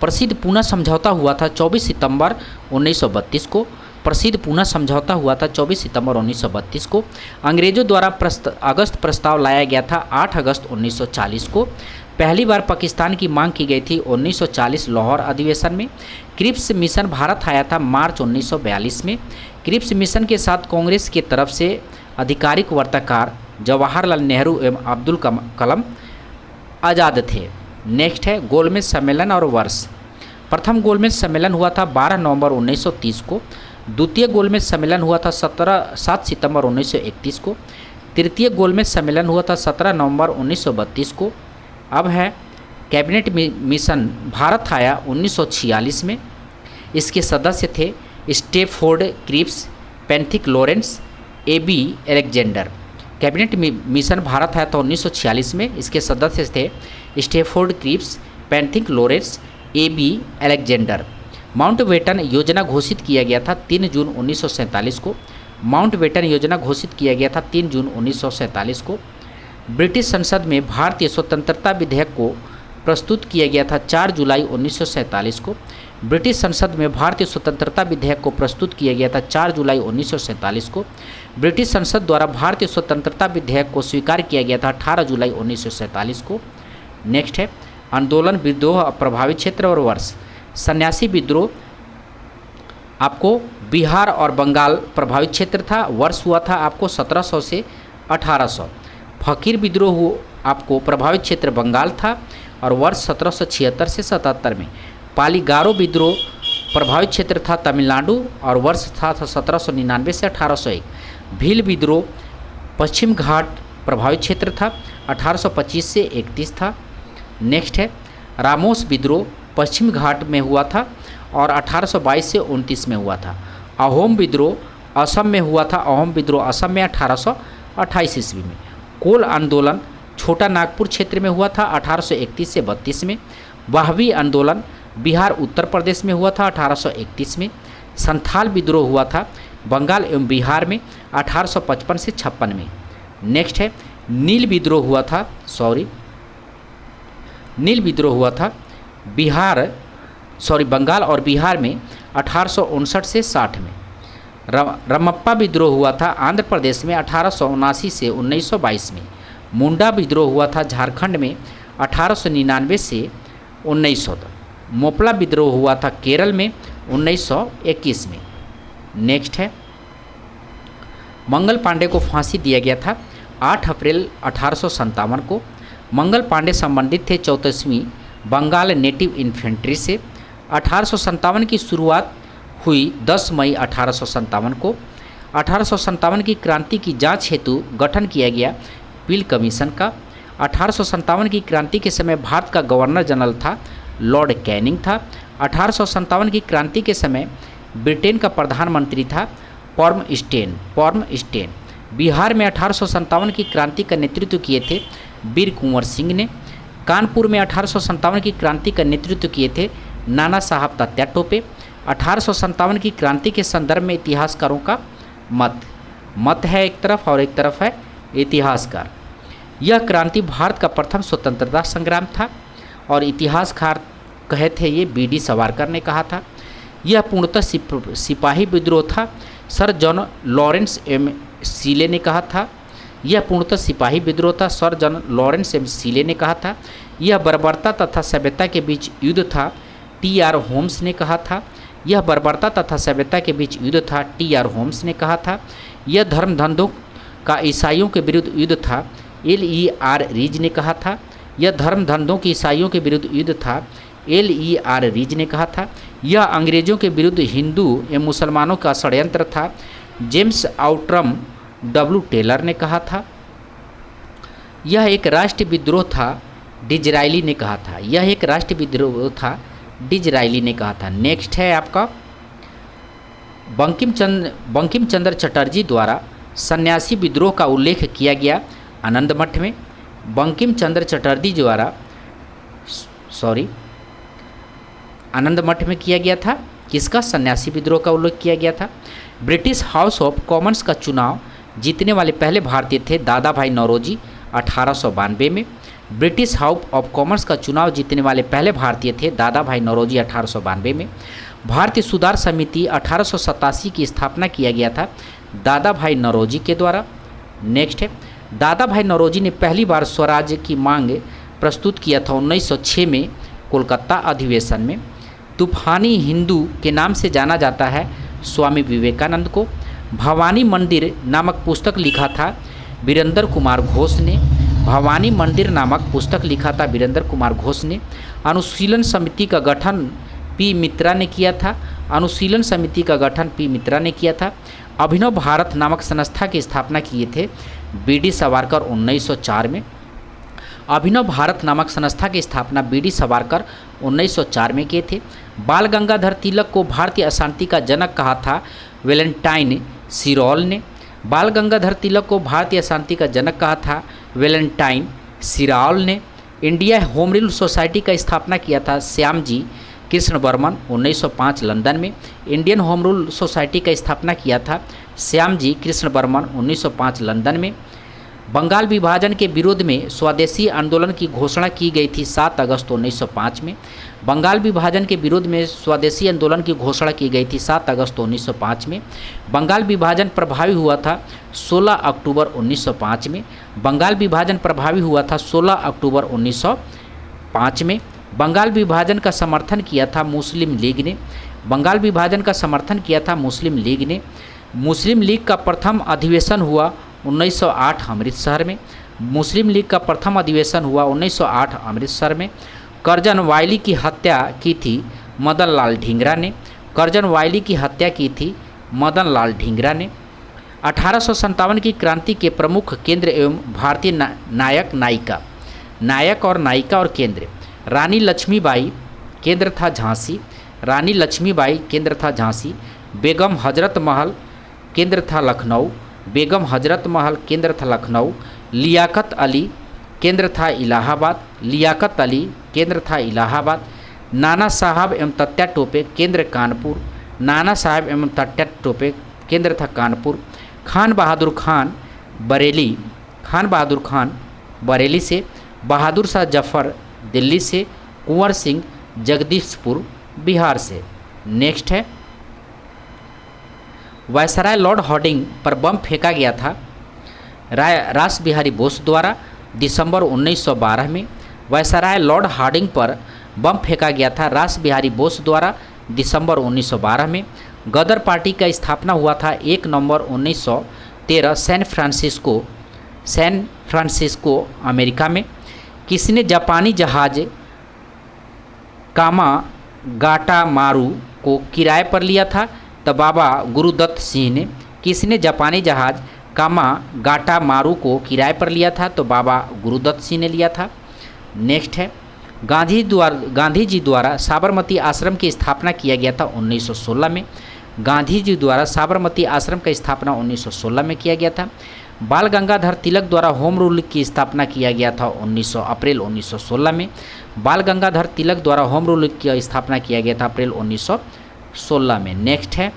Speaker 1: प्रसिद्ध पूना समझौता हुआ था 24 सितंबर 1932 को। प्रसिद्ध पूना समझौता हुआ था 24 सितंबर 1932 को। अंग्रेजों द्वारा अगस्त प्रस्ताव लाया गया था 8 अगस्त 1940 को। पहली बार पाकिस्तान की मांग की गई थी 1940 लाहौर अधिवेशन में। क्रिप्स मिशन भारत आया था मार्च 1942 में। क्रिप्स मिशन के साथ कांग्रेस की तरफ से आधिकारिक वार्ताकार जवाहरलाल नेहरू एवं अब्दुल कलाम आज़ाद थे। नेक्स्ट है, गोलमेज सम्मेलन और वर्ष। प्रथम गोलमेज सम्मेलन हुआ था 12 नवंबर 1930 को। द्वितीय गोलमेज सम्मेलन हुआ था 7 सितंबर 1931 को। तृतीय गोलमेज सम्मेलन हुआ था 17 नवंबर 1932 को। अब है कैबिनेट मिशन भारत आया 1946 में। इसके सदस्य थे Stafford Cripps, Pethick Lawrence, A B. Alexander. Cabinet mission Bharat आया था 1946 में। इसके सदस्य थे Stafford Cripps, Pethick Lawrence, A B. Alexander. Mountbatten योजना घोषित किया गया था 3 जून 1947 को। माउंटबेटन योजना घोषित किया गया था 3 जून 1947 को। ब्रिटिश संसद में भारतीय स्वतंत्रता विधेयक को प्रस्तुत किया गया था 4 जुलाई 1947 को। ब्रिटिश संसद में भारतीय स्वतंत्रता विधेयक को प्रस्तुत किया गया था 4 जुलाई 1947 को। ब्रिटिश संसद द्वारा भारतीय स्वतंत्रता विधेयक को स्वीकार किया गया था 18 जुलाई 1947 को। नेक्स्ट है, आंदोलन, विद्रोह, प्रभावित क्षेत्र और वर्ष। सन्यासी विद्रोह आपको बिहार और बंगाल प्रभावित क्षेत्र था। वर्ष हुआ था आपको 1700 से 1800। फकीर विद्रोह आपको प्रभावित क्षेत्र बंगाल था और वर्ष 1776 से 77 में। पालीगारो विद्रोह प्रभावित क्षेत्र था तमिलनाडु और वर्ष था 1799 से 1801। भील विद्रोह पश्चिम घाट प्रभावित क्षेत्र था 1825 से 31 था। नेक्स्ट है, रामोस विद्रोह पश्चिम घाट में हुआ था और 1822 से 29 में हुआ था। अहोम विद्रोह असम में हुआ था। अहोम विद्रोह असम में 1828 ईस्वी में। कोल आंदोलन छोटा नागपुर क्षेत्र में हुआ था 1831 से 32 में। वाहवी आंदोलन बिहार उत्तर प्रदेश में हुआ था 1831 में। संथाल विद्रोह हुआ था बंगाल एवं बिहार में 1855 से 56 में। नेक्स्ट है, नील विद्रोह हुआ था बंगाल और बिहार में 1859 से 60 में। रमप्पा विद्रोह हुआ था आंध्र प्रदेश में 1879 से 1922 में। मुंडा विद्रोह हुआ था झारखंड में 1899 से 1900 तक। मोपला विद्रोह हुआ था केरल में 1921 में। नेक्स्ट है, मंगल पांडे को फांसी दिया गया था 8 अप्रैल 1857 को। मंगल पांडे संबंधित थे 34वीं बंगाल नेटिव इन्फेंट्री से। 1857 की शुरुआत हुई 10 मई 1857 को। 1857 की क्रांति की जांच हेतु गठन किया गया पील कमीशन का। 1857 की क्रांति के समय भारत का गवर्नर जनरल था लॉर्ड कैनिंग था। 1857 की क्रांति के समय ब्रिटेन का प्रधानमंत्री था पॉर्मस्टेन। बिहार में 1857 की क्रांति का नेतृत्व किए थे वीर कुंवर सिंह ने। कानपुर में 1857 की क्रांति का नेतृत्व किए थे नाना साहब तात्या टोपे। 1857 की क्रांति के संदर्भ में इतिहासकारों का मत है एक तरफ और एक तरफ है इतिहासकार। यह क्रांति भारत का प्रथम स्वतंत्रता संग्राम था और इतिहासकार कहे थे ये बी.डी. सावरकर ने कहा था। यह पूर्णतः सिपाही विद्रोह था, सर जॉन लॉरेंस एम सीले ने कहा था। यह पूर्णतः सिपाही विद्रोह था, सर जॉन लॉरेंस एम सीले ने कहा था। यह बर्बरता तथा सभ्यता के बीच युद्ध था, टी.आर. होम्स ने कहा था। यह बर्बरता तथा सभ्यता के बीच युद्ध था, टी.आर. होम्स ने कहा था। यह धर्म धंधों का ईसाइयों के विरुद्ध युद्ध था, L.E.R. रीज ने कहा था। यह धर्म धंधों की ईसाइयों के विरुद्ध युद्ध था, L.E.R. रीज ने कहा था। यह अंग्रेजों के विरुद्ध हिंदू एवं मुसलमानों का षड्यंत्र था, जेम्स आउट्रम W. टेलर ने कहा था। यह एक राष्ट्रीय विद्रोह था, डिजराइली ने कहा था। यह एक राष्ट्रीय विद्रोह था, डिजराइली ने कहा था। नेक्स्ट है आपका बंकिम चंद्र चटर्जी द्वारा सन्यासी विद्रोह का उल्लेख किया गया आनंद मठ में। बंकिम चंद्र चटर्जी द्वारा आनंद मठ में किया गया था। किसका? सन्यासी विद्रोह का उल्लेख किया गया था। ब्रिटिश हाउस ऑफ कॉमन्स का चुनाव जीतने वाले पहले भारतीय थे दादा भाई नौरोजी 1892 में। ब्रिटिश हाउस ऑफ कॉमन्स का चुनाव जीतने वाले पहले भारतीय थे दादा भाई नौरोजी 1892 में। भारतीय सुधार समिति 1887 की स्थापना किया गया था दादा भाई नौरोजी के द्वारा। नेक्स्ट है, दादा भाई नौरोजी ने पहली बार स्वराज्य की मांग प्रस्तुत किया था 1906 में कोलकाता अधिवेशन में। तूफानी हिंदू के नाम से जाना जाता है स्वामी विवेकानंद को। भवानी मंदिर नामक पुस्तक लिखा था वीरेंद्र कुमार घोष ने। भवानी मंदिर नामक पुस्तक लिखा था वीरेंद्र कुमार घोष ने। अनुशीलन समिति का गठन पी मित्रा ने किया था। अनुशीलन समिति का गठन पी मित्रा ने किया था। अभिनव भारत नामक संस्था की स्थापना किए थे बी.डी. सावरकर 1904 में। अभिनव भारत नामक संस्था की स्थापना बी.डी. सावरकर 1904 में किए थे। बाल गंगाधर तिलक को भारतीय अशांति का जनक कहा था वैलेंटाइन सिरॉल ने। बाल गंगाधर तिलक को भारतीय अशांति का जनक कहा था वैलेंटाइन सिरॉल ने। इंडिया होम रूल सोसाइटी का स्थापना किया था श्यामजी कृष्ण बर्मन 1905 लंदन में। इंडियन होम रूल सोसाइटी का स्थापना किया था श्यामजी कृष्ण बर्मन 1905 लंदन में। बंगाल विभाजन के विरोध में स्वदेशी आंदोलन की घोषणा की गई थी 7 अगस्त 1905 में। बंगाल विभाजन के विरोध में स्वदेशी आंदोलन की घोषणा की गई थी 7 अगस्त 1905 में। बंगाल विभाजन प्रभावी हुआ था 16 अक्टूबर 1905 में। बंगाल विभाजन प्रभावी हुआ था 16 अक्टूबर 1905 में। बंगाल विभाजन का समर्थन किया था मुस्लिम लीग ने। बंगाल विभाजन का समर्थन किया था मुस्लिम लीग ने। मुस्लिम लीग का प्रथम अधिवेशन हुआ 1908 अमृतसर में। मुस्लिम लीग का प्रथम अधिवेशन हुआ 1908 अमृतसर में। करजन वायली की हत्या की थी मदन लाल ढींगरा ने। करजन वायली की हत्या की थी मदन लाल ढींगरा ने। 1857 की क्रांति के प्रमुख केंद्र एवं भारतीय नायक और नायिका और केंद्र। रानी लक्ष्मीबाई केंद्र था झांसी। रानी लक्ष्मीबाई केंद्र था झांसी। बेगम हजरत महल केंद्र था लखनऊ। बेगम हजरत महल केंद्र था लखनऊ। लियाकत अली केंद्र था इलाहाबाद। लियाकत अली केंद्र था इलाहाबाद। नाना साहब एवं तात्या टोपे केंद्र कानपुर। नाना साहब एवं तात्या टोपे केंद्र था कानपुर। खान बहादुर खान बरेली से। बहादुर शाह जफर दिल्ली से। कुंवर सिंह जगदीशपुर बिहार से। नेक्स्ट है, वायसराय लॉर्ड हॉर्डिंग पर बम फेंका गया था रास बिहारी बोस द्वारा दिसंबर 1912 में। वायसराय लॉर्ड हॉर्डिंग पर बम फेंका गया था रास बिहारी बोस द्वारा दिसंबर 1912 में। गदर पार्टी का स्थापना हुआ था 1 नवंबर 1913 सैन फ्रांसिस्को अमेरिका में। किसने जापानी जहाज कामागाटामारू को किराए पर लिया था? तो बाबा गुरुदत्त सिंह ने। किसने जापानी जहाज कामागाटामारू को किराए पर लिया था? तो बाबा गुरुदत्त सिंह ने लिया था। नेक्स्ट है, गांधी जी द्वारा साबरमती आश्रम की स्थापना किया गया था 1916 में। गांधी जी द्वारा साबरमती आश्रम का स्थापना 1916 में किया गया था। बाल गंगाधर तिलक द्वारा होम रूल की स्थापना किया गया था 19 अप्रैल 1916 में। बाल गंगाधर तिलक द्वारा होम रूल की स्थापना किया गया था अप्रैल 1916 में। नेक्स्ट है,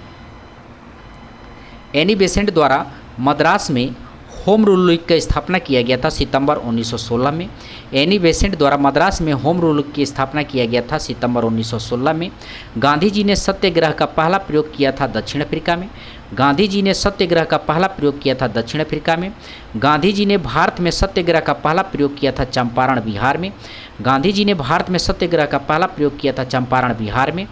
Speaker 1: एनी बेसेंट द्वारा मद्रास में होम रूल की स्थापना किया गया था सितंबर 1916 में। एनी बेसेंट द्वारा मद्रास में होम रूल की स्थापना किया गया था सितंबर 1916 में। गांधी जी ने सत्याग्रह का पहला प्रयोग किया था दक्षिण अफ्रीका में। गांधी जी ने सत्याग्रह का पहला प्रयोग किया था दक्षिण अफ्रीका में। गांधी जी ने भारत में सत्याग्रह का पहला प्रयोग किया था चंपारण बिहार में। गांधी जी ने भारत में सत्याग्रह का पहला प्रयोग किया था चंपारण बिहार में।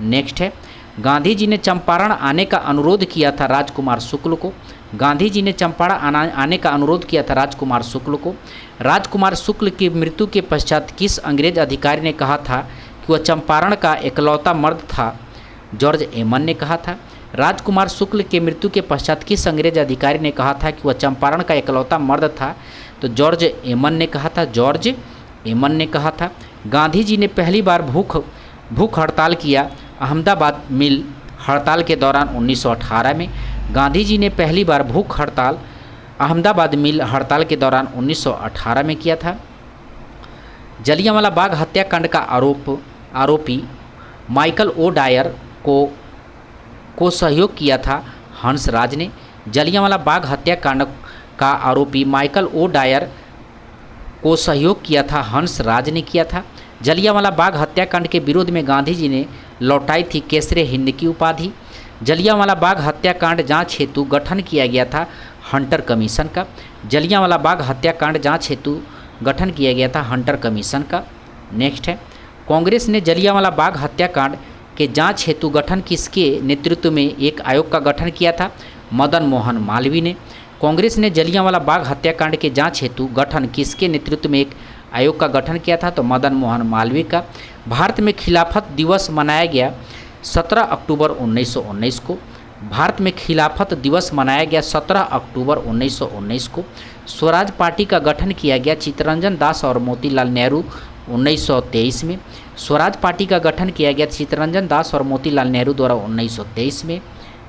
Speaker 1: नेक्स्ट है, गांधी जी ने चंपारण आने का अनुरोध किया था राजकुमार शुक्ल को। गांधी जी ने चंपारण आने का अनुरोध किया था राजकुमार शुक्ल को। राजकुमार शुक्ल की मृत्यु के पश्चात किस अंग्रेज अधिकारी ने कहा था कि वह चंपारण का इकलौता मर्द था? जॉर्ज एमन ने कहा था। राजकुमार शुक्ल के मृत्यु के पश्चात किस अंग्रेज अधिकारी ने कहा था कि वह चंपारण का इकलौता मर्द था? तो जॉर्ज एमन ने कहा था। जॉर्ज एमन ने कहा था। गांधी जी ने पहली बार भूख हड़ताल किया अहमदाबाद मिल हड़ताल के दौरान 1918 में। गांधी जी ने पहली बार भूख हड़ताल अहमदाबाद मिल हड़ताल के दौरान 1918 में किया था। जलियांवाला बाग हत्याकांड का आरोपी माइकल ओ डायर को सहयोग किया था हंसराज ने। जलियांवाला बाग हत्याकांड का आरोपी माइकल ओ डायर को सहयोग किया था हंसराज ने किया था। जलियांवाला बाग हत्याकांड के विरोध में गांधी जी ने लौटाई थी केसरे हिंद की उपाधि। जलियांवाला बाग हत्याकांड जांच हेतु गठन किया गया था हंटर कमीशन का। जलियांवाला बाग हत्याकांड जांच हेतु गठन किया गया था हंटर कमीशन का। नेक्स्ट है, कांग्रेस ने जलियांवाला बाग हत्याकांड के जांच हेतु गठन किसके नेतृत्व में एक आयोग का गठन किया था? मदन मोहन मालवीय ने। कांग्रेस ने जलियांवाला बाग हत्याकांड के जांच हेतु गठन किसके नेतृत्व में एक आयोग का गठन किया था? तो मदन मोहन मालवीय का। भारत में खिलाफत दिवस मनाया गया 17 अक्टूबर 1919 को। भारत में खिलाफत दिवस मनाया गया 17 अक्टूबर 1919 को। स्वराज पार्टी का गठन किया गया चित्तरंजन दास और मोतीलाल नेहरू 1923 में। स्वराज पार्टी का गठन किया गया चित्तरंजन दास और मोतीलाल नेहरू द्वारा 1923 में।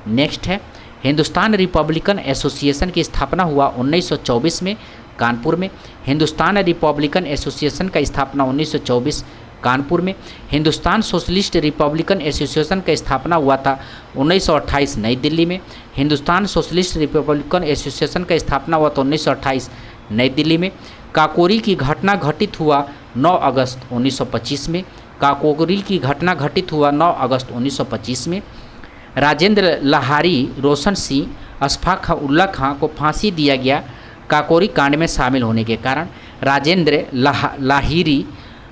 Speaker 1: नेक्स्ट है, हिंदुस्तान रिपब्लिकन एसोसिएशन की स्थापना हुआ 1924 में कानपुर में। हिंदुस्तान रिपब्लिकन एसोसिएशन का स्थापना 1924 कानपुर में। हिंदुस्तान सोशलिस्ट रिपब्लिकन एसोसिएशन का स्थापना हुआ था 1928 नई दिल्ली में। हिंदुस्तान सोशलिस्ट रिपब्लिकन एसोसिएशन का स्थापना हुआ था 1928 नई दिल्ली में। काकोरी की घटना घटित हुआ 9 अगस्त 1925 में। काकोरी की घटना घटित हुआ 9 अगस्त 1925 में। राजेंद्र लाहिरी रोशन सिंह अशफाक उल्ला खां को फांसी दिया गया काकोरी कांड में शामिल होने के कारण। राजेंद्र लाहिरी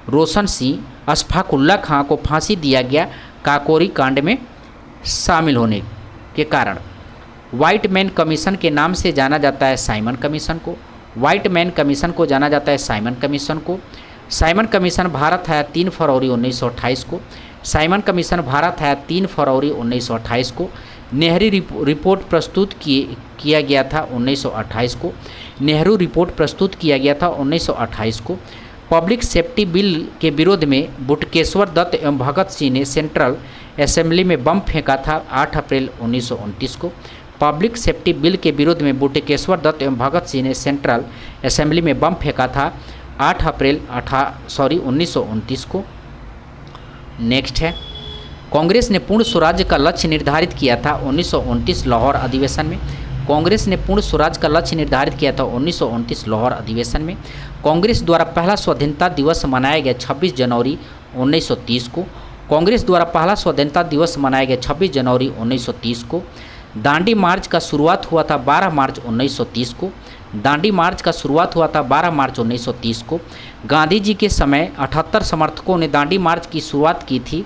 Speaker 1: रोशन सिंह अशफाक उल्ला खां को फांसी दिया गया काकोरी कांड में शामिल होने के कारण। व्हाइट मैन कमीशन के नाम से जाना जाता है साइमन कमीशन को। व्हाइट मैन कमीशन को जाना जाता है साइमन कमीशन को। साइमन कमीशन भारत आया 3 फरवरी 1928 को। साइमन कमीशन भारत आया 3 फरवरी 1928 को। नेहरू रिपोर्ट प्रस्तुत किया गया था 1928 को। नेहरू रिपोर्ट प्रस्तुत किया गया था 1928 को। पब्लिक सेफ्टी बिल के विरोध में बटुकेश्वर दत्त एवं भगत सिंह ने सेंट्रल असेंबली में बम फेंका था 8 अप्रैल 1929 को। पब्लिक सेफ्टी बिल के विरोध में बटुकेश्वर दत्त एवं भगत सिंह ने सेंट्रल असेंबली में बम फेंका था 8 अप्रैल 1929 को। नेक्स्ट है, कांग्रेस ने पूर्ण स्वराज्य का लक्ष्य निर्धारित किया था 1929 लाहौर अधिवेशन में। कांग्रेस ने पूर्ण स्वराज का लक्ष्य निर्धारित किया था 1929 लाहौर अधिवेशन में। कांग्रेस द्वारा पहला स्वाधीनता दिवस मनाया गया 26 जनवरी 1930 को। कांग्रेस द्वारा पहला स्वाधीनता दिवस मनाया गया 26 जनवरी 1930 को। दांडी मार्च का शुरुआत हुआ था 12 मार्च 1930 को। दांडी मार्च का शुरुआत हुआ था 12 मार्च 1930 को। गांधी जी के समय 78 समर्थकों ने दांडी मार्च की शुरुआत की थी।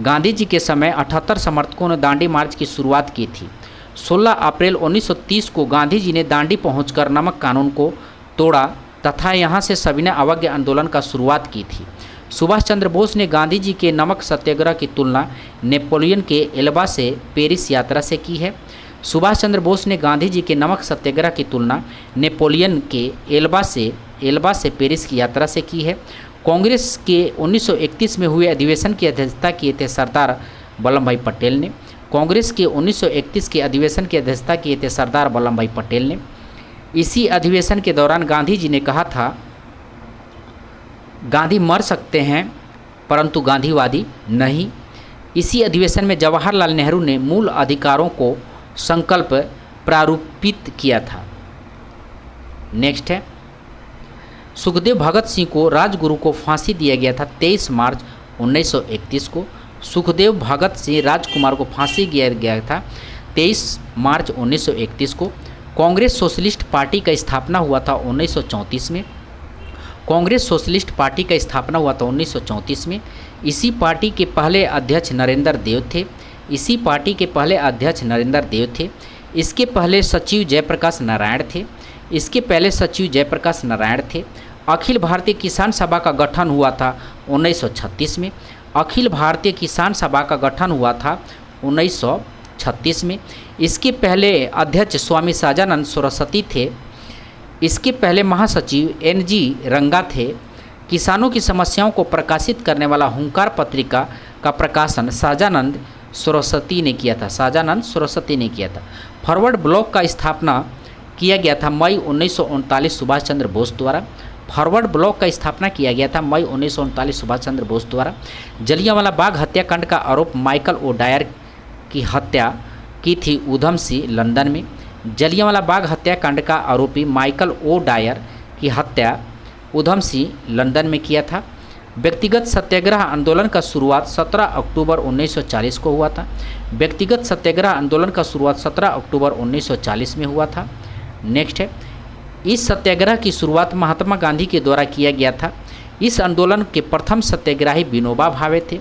Speaker 1: गांधी जी के समय 78 समर्थकों ने दांडी मार्च की शुरुआत की थी। 16 अप्रैल 1930 को गांधी जी ने दांडी पहुंचकर नमक कानून को तोड़ा तथा यहां से सविनय अवज्ञा आंदोलन का शुरुआत की थी। सुभाष चंद्र बोस ने गांधी जी के नमक सत्याग्रह की तुलना नेपोलियन के एल्बा से पेरिस यात्रा से की है। सुभाष चंद्र बोस ने गांधी जी के नमक सत्याग्रह की तुलना नेपोलियन के एल्बा से पेरिस की यात्रा से की है। कांग्रेस के 1931 में हुए अधिवेशन की अध्यक्षता किए थे सरदार वल्लभ भाई पटेल ने। कांग्रेस के 1931 के अधिवेशन की अध्यक्षता किए थे सरदार वल्लभ भाई पटेल ने। इसी अधिवेशन के दौरान गांधी जी ने कहा था, गांधी मर सकते हैं परंतु गांधीवादी नहीं। इसी अधिवेशन में जवाहरलाल नेहरू ने मूल अधिकारों को संकल्प प्रारूपित किया था। नेक्स्ट है, सुखदेव भगत सिंह को राजगुरु को फांसी दिया गया था 23 मार्च 1931 को। सुखदेव भगत सिंह राजकुमार को फांसी दिया गया था 23 मार्च 1931 को। कांग्रेस सोशलिस्ट पार्टी का स्थापना हुआ था 1934 में। कांग्रेस सोशलिस्ट पार्टी का स्थापना हुआ था 1934 में। इसी पार्टी के पहले अध्यक्ष नरेंद्र देव थे। इसके पहले सचिव जयप्रकाश नारायण थे। अखिल भारतीय किसान सभा का गठन हुआ था 1936 में। इसके पहले अध्यक्ष स्वामी सहजानंद सरस्वती थे। इसके पहले महासचिव NG रंगा थे। किसानों की समस्याओं को प्रकाशित करने वाला हुंकार पत्रिका का प्रकाशन सहजानंद सरस्वती ने किया था। फॉरवर्ड ब्लॉक का स्थापना किया गया था मई 1939 सुभाष चंद्र बोस द्वारा। जलियांवाला बाग हत्याकांड का आरोप माइकल ओ डायर की हत्या की थी उधम सिंह लंदन में। जलियांवाला बाग हत्याकांड का आरोपी माइकल ओ डायर की हत्या उधम सिंह लंदन में किया था। व्यक्तिगत सत्याग्रह आंदोलन का शुरुआत 17 अक्टूबर 1940 को हुआ था। में हुआ था। नेक्स्ट है, इस सत्याग्रह की शुरुआत महात्मा गांधी के द्वारा किया गया था। इस आंदोलन के प्रथम सत्याग्रही विनोबा भावे थे।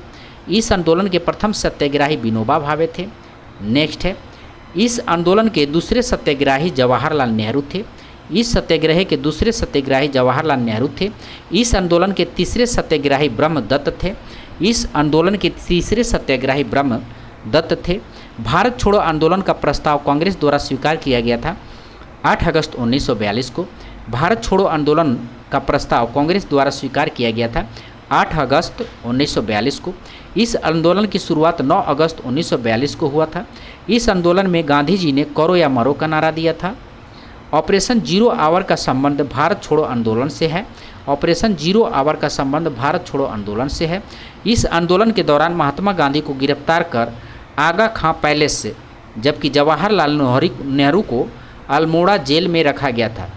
Speaker 1: नेक्स्ट है, इस आंदोलन के दूसरे सत्याग्रही जवाहरलाल नेहरू थे। इस आंदोलन के तीसरे सत्याग्रही ब्रह्मदत्त थे। भारत छोड़ो आंदोलन का प्रस्ताव कांग्रेस द्वारा स्वीकार किया गया था 8 अगस्त 1942 को। भारत छोड़ो आंदोलन का प्रस्ताव कांग्रेस द्वारा स्वीकार किया गया था 8 अगस्त 1942 को। इस आंदोलन की शुरुआत 9 अगस्त 1942 को हुआ था। इस आंदोलन में गांधी जी ने करो या मरो का नारा दिया था। ऑपरेशन जीरो आवर का संबंध भारत छोड़ो आंदोलन से है। इस आंदोलन के दौरान महात्मा गांधी को गिरफ्तार कर आगा खां पैलेस से, जबकि जवाहरलाल नेहरू को अल्मोड़ा जेल में रखा गया था।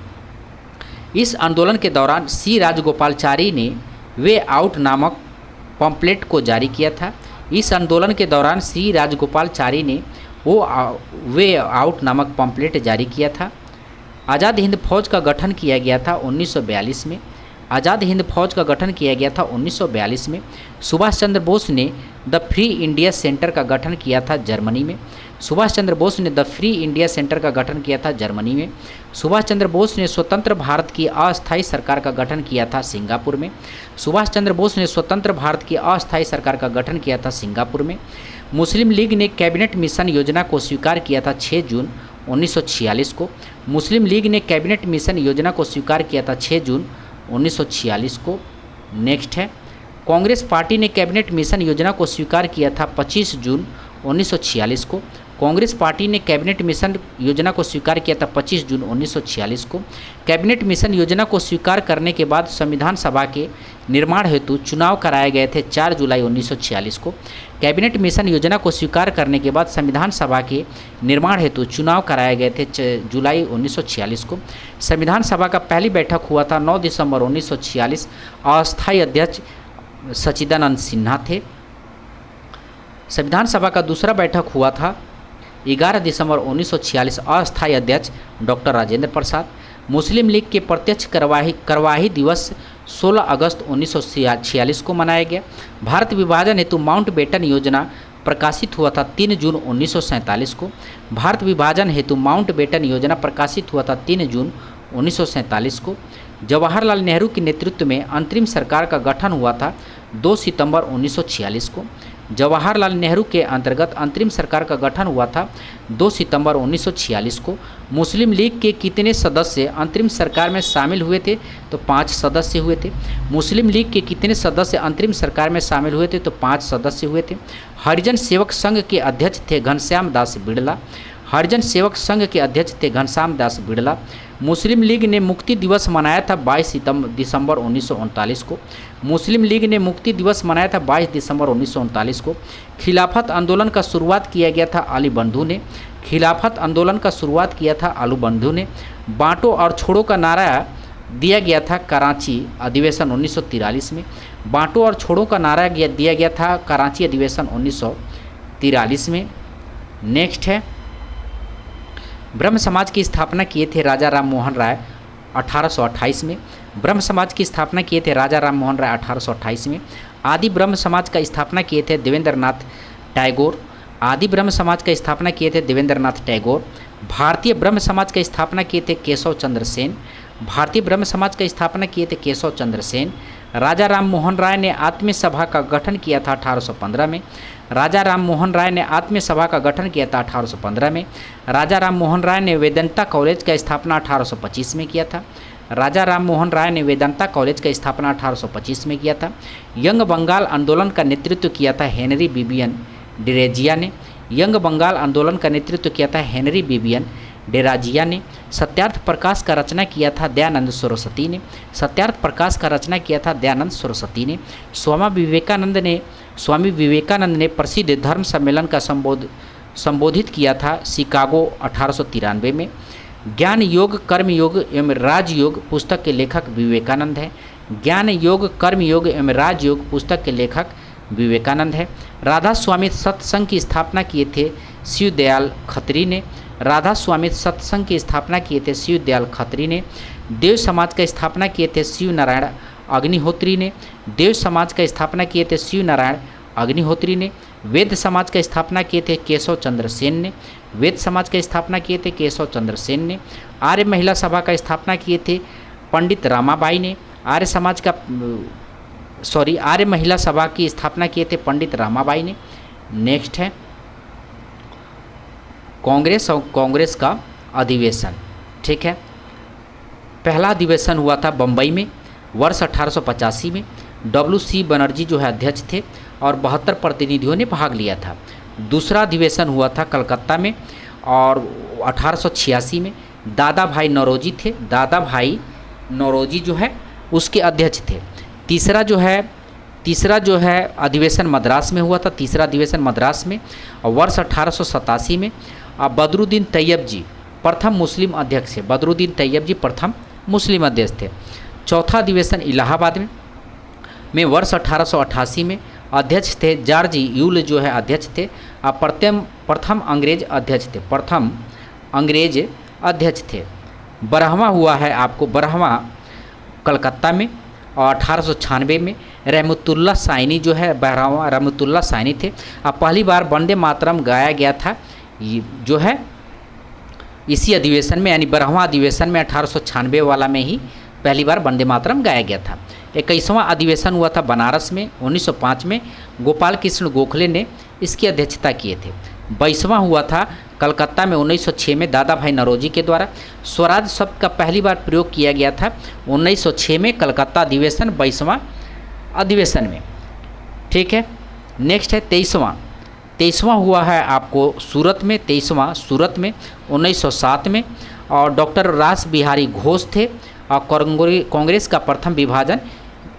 Speaker 1: इस आंदोलन के दौरान सी राजगोपालाचारी ने वे आउट नामक पम्पलेट को जारी किया था। इस आंदोलन के दौरान सी राजगोपालाचारी ने वे आउट नामक पम्पलेट जारी किया था। आज़ाद हिंद फौज का गठन किया गया था 1942 में। सुभाष चंद्र बोस ने द फ्री इंडिया सेंटर का गठन किया था जर्मनी में। सुभाष चंद्र बोस ने स्वतंत्र भारत की अस्थायी सरकार का गठन किया था सिंगापुर में। मुस्लिम लीग ने कैबिनेट मिशन योजना को स्वीकार किया था 6 जून 1946 को। नेक्स्ट है, कांग्रेस पार्टी ने कैबिनेट मिशन योजना को स्वीकार किया था 25 जून 1946 को। कैबिनेट मिशन योजना को स्वीकार करने के बाद संविधान सभा के निर्माण हेतु चुनाव कराए गए थे 4 जुलाई 1946 को। कैबिनेट मिशन योजना को स्वीकार करने के बाद संविधान सभा के निर्माण हेतु चुनाव कराए गए थे जुलाई 1946 को। संविधान सभा का पहली बैठक हुआ था 9 दिसंबर 1946। अस्थायी अध्यक्ष सच्चिदानंद सिन्हा थे। संविधान सभा का दूसरा बैठक हुआ था 11 दिसंबर 1946। अस्थायी अध्यक्ष डॉक्टर राजेंद्र प्रसाद। मुस्लिम लीग के प्रत्यक्ष कार्यवाही दिवस 16 अगस्त 1946 को मनाया गया। भारत विभाजन हेतु माउंटबेटन योजना प्रकाशित हुआ था 3 जून 1947 को। भारत विभाजन हेतु माउंटबेटन योजना प्रकाशित हुआ था 3 जून 1947 को। जवाहरलाल नेहरू के नेतृत्व में अंतरिम सरकार का गठन हुआ था 2 सितंबर 1946 को। जवाहरलाल नेहरू के अंतर्गत अंतरिम सरकार का गठन हुआ था 2 सितंबर 1946 को। मुस्लिम लीग के कितने सदस्य अंतरिम सरकार में शामिल हुए थे? तो 5 सदस्य हुए थे। मुस्लिम लीग के कितने सदस्य अंतरिम सरकार में शामिल हुए थे? तो 5 सदस्य हुए थे। हरिजन सेवक संघ के अध्यक्ष थे घनश्याम दास बिड़ला। हरिजन सेवक संघ के अध्यक्ष थे घनश्याम दास बिड़ला। मुस्लिम लीग ने मुक्ति दिवस मनाया था 22 दिसंबर 1939 को। मुस्लिम लीग ने मुक्ति दिवस मनाया था 22 दिसंबर 1939 को। खिलाफत आंदोलन का शुरुआत किया गया था अली बंधु ने। खिलाफत आंदोलन का शुरुआत किया था अली बंधु ने। बांटो और छोड़ो का नारा दिया गया था कराची अधिवेशन 1943 में। बांटो और छोड़ो का नारा दिया गया था कराची अधिवेशन 1943 में। नेक्स्ट है, ब्रह्म समाज की स्थापना किए थे राजा राम मोहन राय 1828 में। ब्रह्म समाज की स्थापना किए थे राजा राम मोहन राय 1828 में। आदि ब्रह्म समाज का स्थापना किए थे देवेंद्रनाथ टैगोर। आदि ब्रह्म समाज का स्थापना किए थे देवेंद्रनाथ टैगोर। भारतीय ब्रह्म समाज का स्थापना किए थे केशव चंद्र सेन। भारतीय ब्रह्म समाज का स्थापना किए थे केशव चंद्र सेन। राजा राम मोहन राय ने आत्मीय सभा का गठन किया था 1815 में। राजा राम मोहन राय ने आत्मीय सभा का गठन किया था 1815 में। राजा राम मोहन राय ने वेदांता कॉलेज का स्थापना 1825 में किया था। राजा राम मोहन राय ने वेदांता कॉलेज का स्थापना 1825 में किया था। यंग बंगाल आंदोलन का नेतृत्व किया था हेनरी बिबियन डिरेजिया ने। यंग बंगाल आंदोलन का नेतृत्व किया था हेनरी बिबियन डेराजिया ने। सत्यार्थ प्रकाश का रचना किया था दयानंद सरस्वती ने। सत्यार्थ प्रकाश का रचना किया था दयानंद सरस्वती ने। स्वामी विवेकानंद ने प्रसिद्ध धर्म सम्मेलन का संबोधित किया था शिकागो 1893 में। ज्ञान योग कर्म योग एवं राजयोग पुस्तक के लेखक विवेकानंद है। ज्ञान योग कर्म योग एवं राजयोग पुस्तक के लेखक विवेकानंद है। राधा स्वामी सत्संग की स्थापना किए थे शिवदयाल खत्री ने। राधा स्वामी सत्संग की स्थापना किए थे शिवदयाल खत्री ने। देव समाज का स्थापना किए थे शिव नारायण अग्निहोत्री ने। देव समाज का स्थापना किए थे शिव नारायण अग्निहोत्री ने। वेद समाज का स्थापना किए थे केशव चंद्र सेन ने। वेद समाज का स्थापना किए थे केशव चंद्र सेन ने। आर्य महिला सभा का स्थापना किए थे पंडित रामाबाई ने। आर्य महिला सभा की स्थापना किए थे पंडित रामाबाई ने। नेक्स्ट है कांग्रेस और कांग्रेस का अधिवेशन। ठीक है, पहला अधिवेशन हुआ था बम्बई में वर्ष 1885 में। WC बनर्जी जो है अध्यक्ष थे और 72 प्रतिनिधियों ने भाग लिया था। दूसरा अधिवेशन हुआ था कलकत्ता में और 1886 में। दादा भाई नौरोजी थे। दादा भाई नौरोजी जो है उसके अध्यक्ष थे। तीसरा जो है अधिवेशन मद्रास में हुआ था। तीसरा अधिवेशन मद्रास में और वर्ष 1887 में। बदरुद्दीन तैयब जी प्रथम मुस्लिम अध्यक्ष थे। बदरुद्दीन तैयब जी प्रथम मुस्लिम अध्यक्ष थे। चौथा अधिवेशन इलाहाबाद में वर्ष 1888 में। अध्यक्ष थे जॉर्ज यूल जो है अध्यक्ष थे। प्रथम अंग्रेज अध्यक्ष थे। प्रथम अंग्रेज अध्यक्ष थे। बरहमा हुआ है आपको बरहमा कलकत्ता में और 1896 में। रहमतुल्लाह साइनी जो है बरहमा रहमतुल्लाह साइनी थे। अब पहली बार वंदे मातरम गाया गया था जो है इसी अधिवेशन में, यानी 12वां अधिवेशन में 1896 वाला में ही पहली बार वंदे मातरम गाया गया था। 21वां अधिवेशन हुआ था बनारस में 1905 में। गोपाल कृष्ण गोखले ने इसकी अध्यक्षता किए थे। 22वां हुआ था कलकत्ता में 1906 में दादा भाई नौरोजी के द्वारा। स्वराज शब्द का पहली बार प्रयोग किया गया था 1906 में कलकत्ता अधिवेशन 22वां अधिवेशन में। ठीक है, नेक्स्ट है 23वां हुआ है आपको सूरत में। 23वां सूरत में 1907 में और डॉक्टर रास बिहारी घोष थे और कांग्रेस का प्रथम विभाजन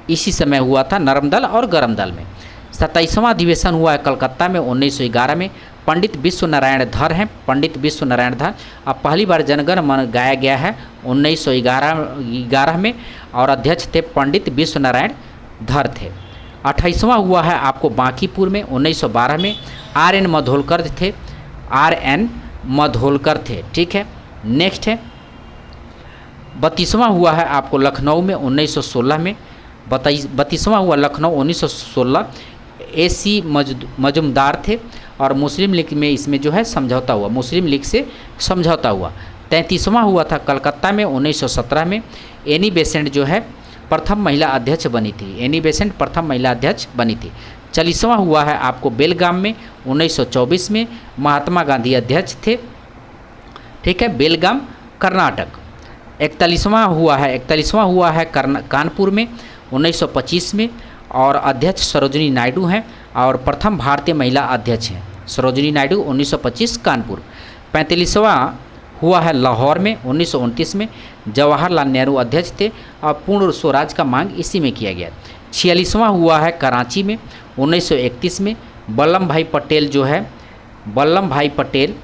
Speaker 1: इसी समय हुआ था नरम दल और गरम दल में। 27वां अधिवेशन हुआ है कलकत्ता में 1911 में। पंडित विश्व नारायण धर हैं। पंडित विश्व नारायण धर अब पहली बार जनगण मन गाया गया है 1911 में और अध्यक्ष थे पंडित विश्व नारायण धर थे। 28वां हुआ है आपको बांकीपुर में 1912 में। RN मधोलकर थे। RN मधोलकर थे। ठीक है, नेक्स्ट है 32वां हुआ है आपको लखनऊ में 1916 में, 32वां हुआ लखनऊ 1916, AC मजुमदार थे और मुस्लिम लीग में इसमें जो है समझौता हुआ, मुस्लिम लीग से समझौता हुआ। 33वां हुआ था कलकत्ता में 1917 में, एनी बेसेंट जो है प्रथम महिला अध्यक्ष बनी थी, एनी बेसेंट प्रथम महिला अध्यक्ष बनी थी। 40वां हुआ है आपको बेलगाम में 1924 में, महात्मा गांधी अध्यक्ष थे, ठीक है, बेलगाम कर्नाटक। 41वां हुआ है कानपुर में 1925 में और अध्यक्ष सरोजिनी नायडू हैं और प्रथम भारतीय महिला अध्यक्ष हैं सरोजिनी नायडू 1925 कानपुर। 45वां हुआ है लाहौर में 1929 में, जवाहरलाल नेहरू अध्यक्ष थे और पूर्ण स्वराज का मांग इसी में किया गया। 46वां हुआ है कराची में 1931 में, वल्लभ भाई पटेल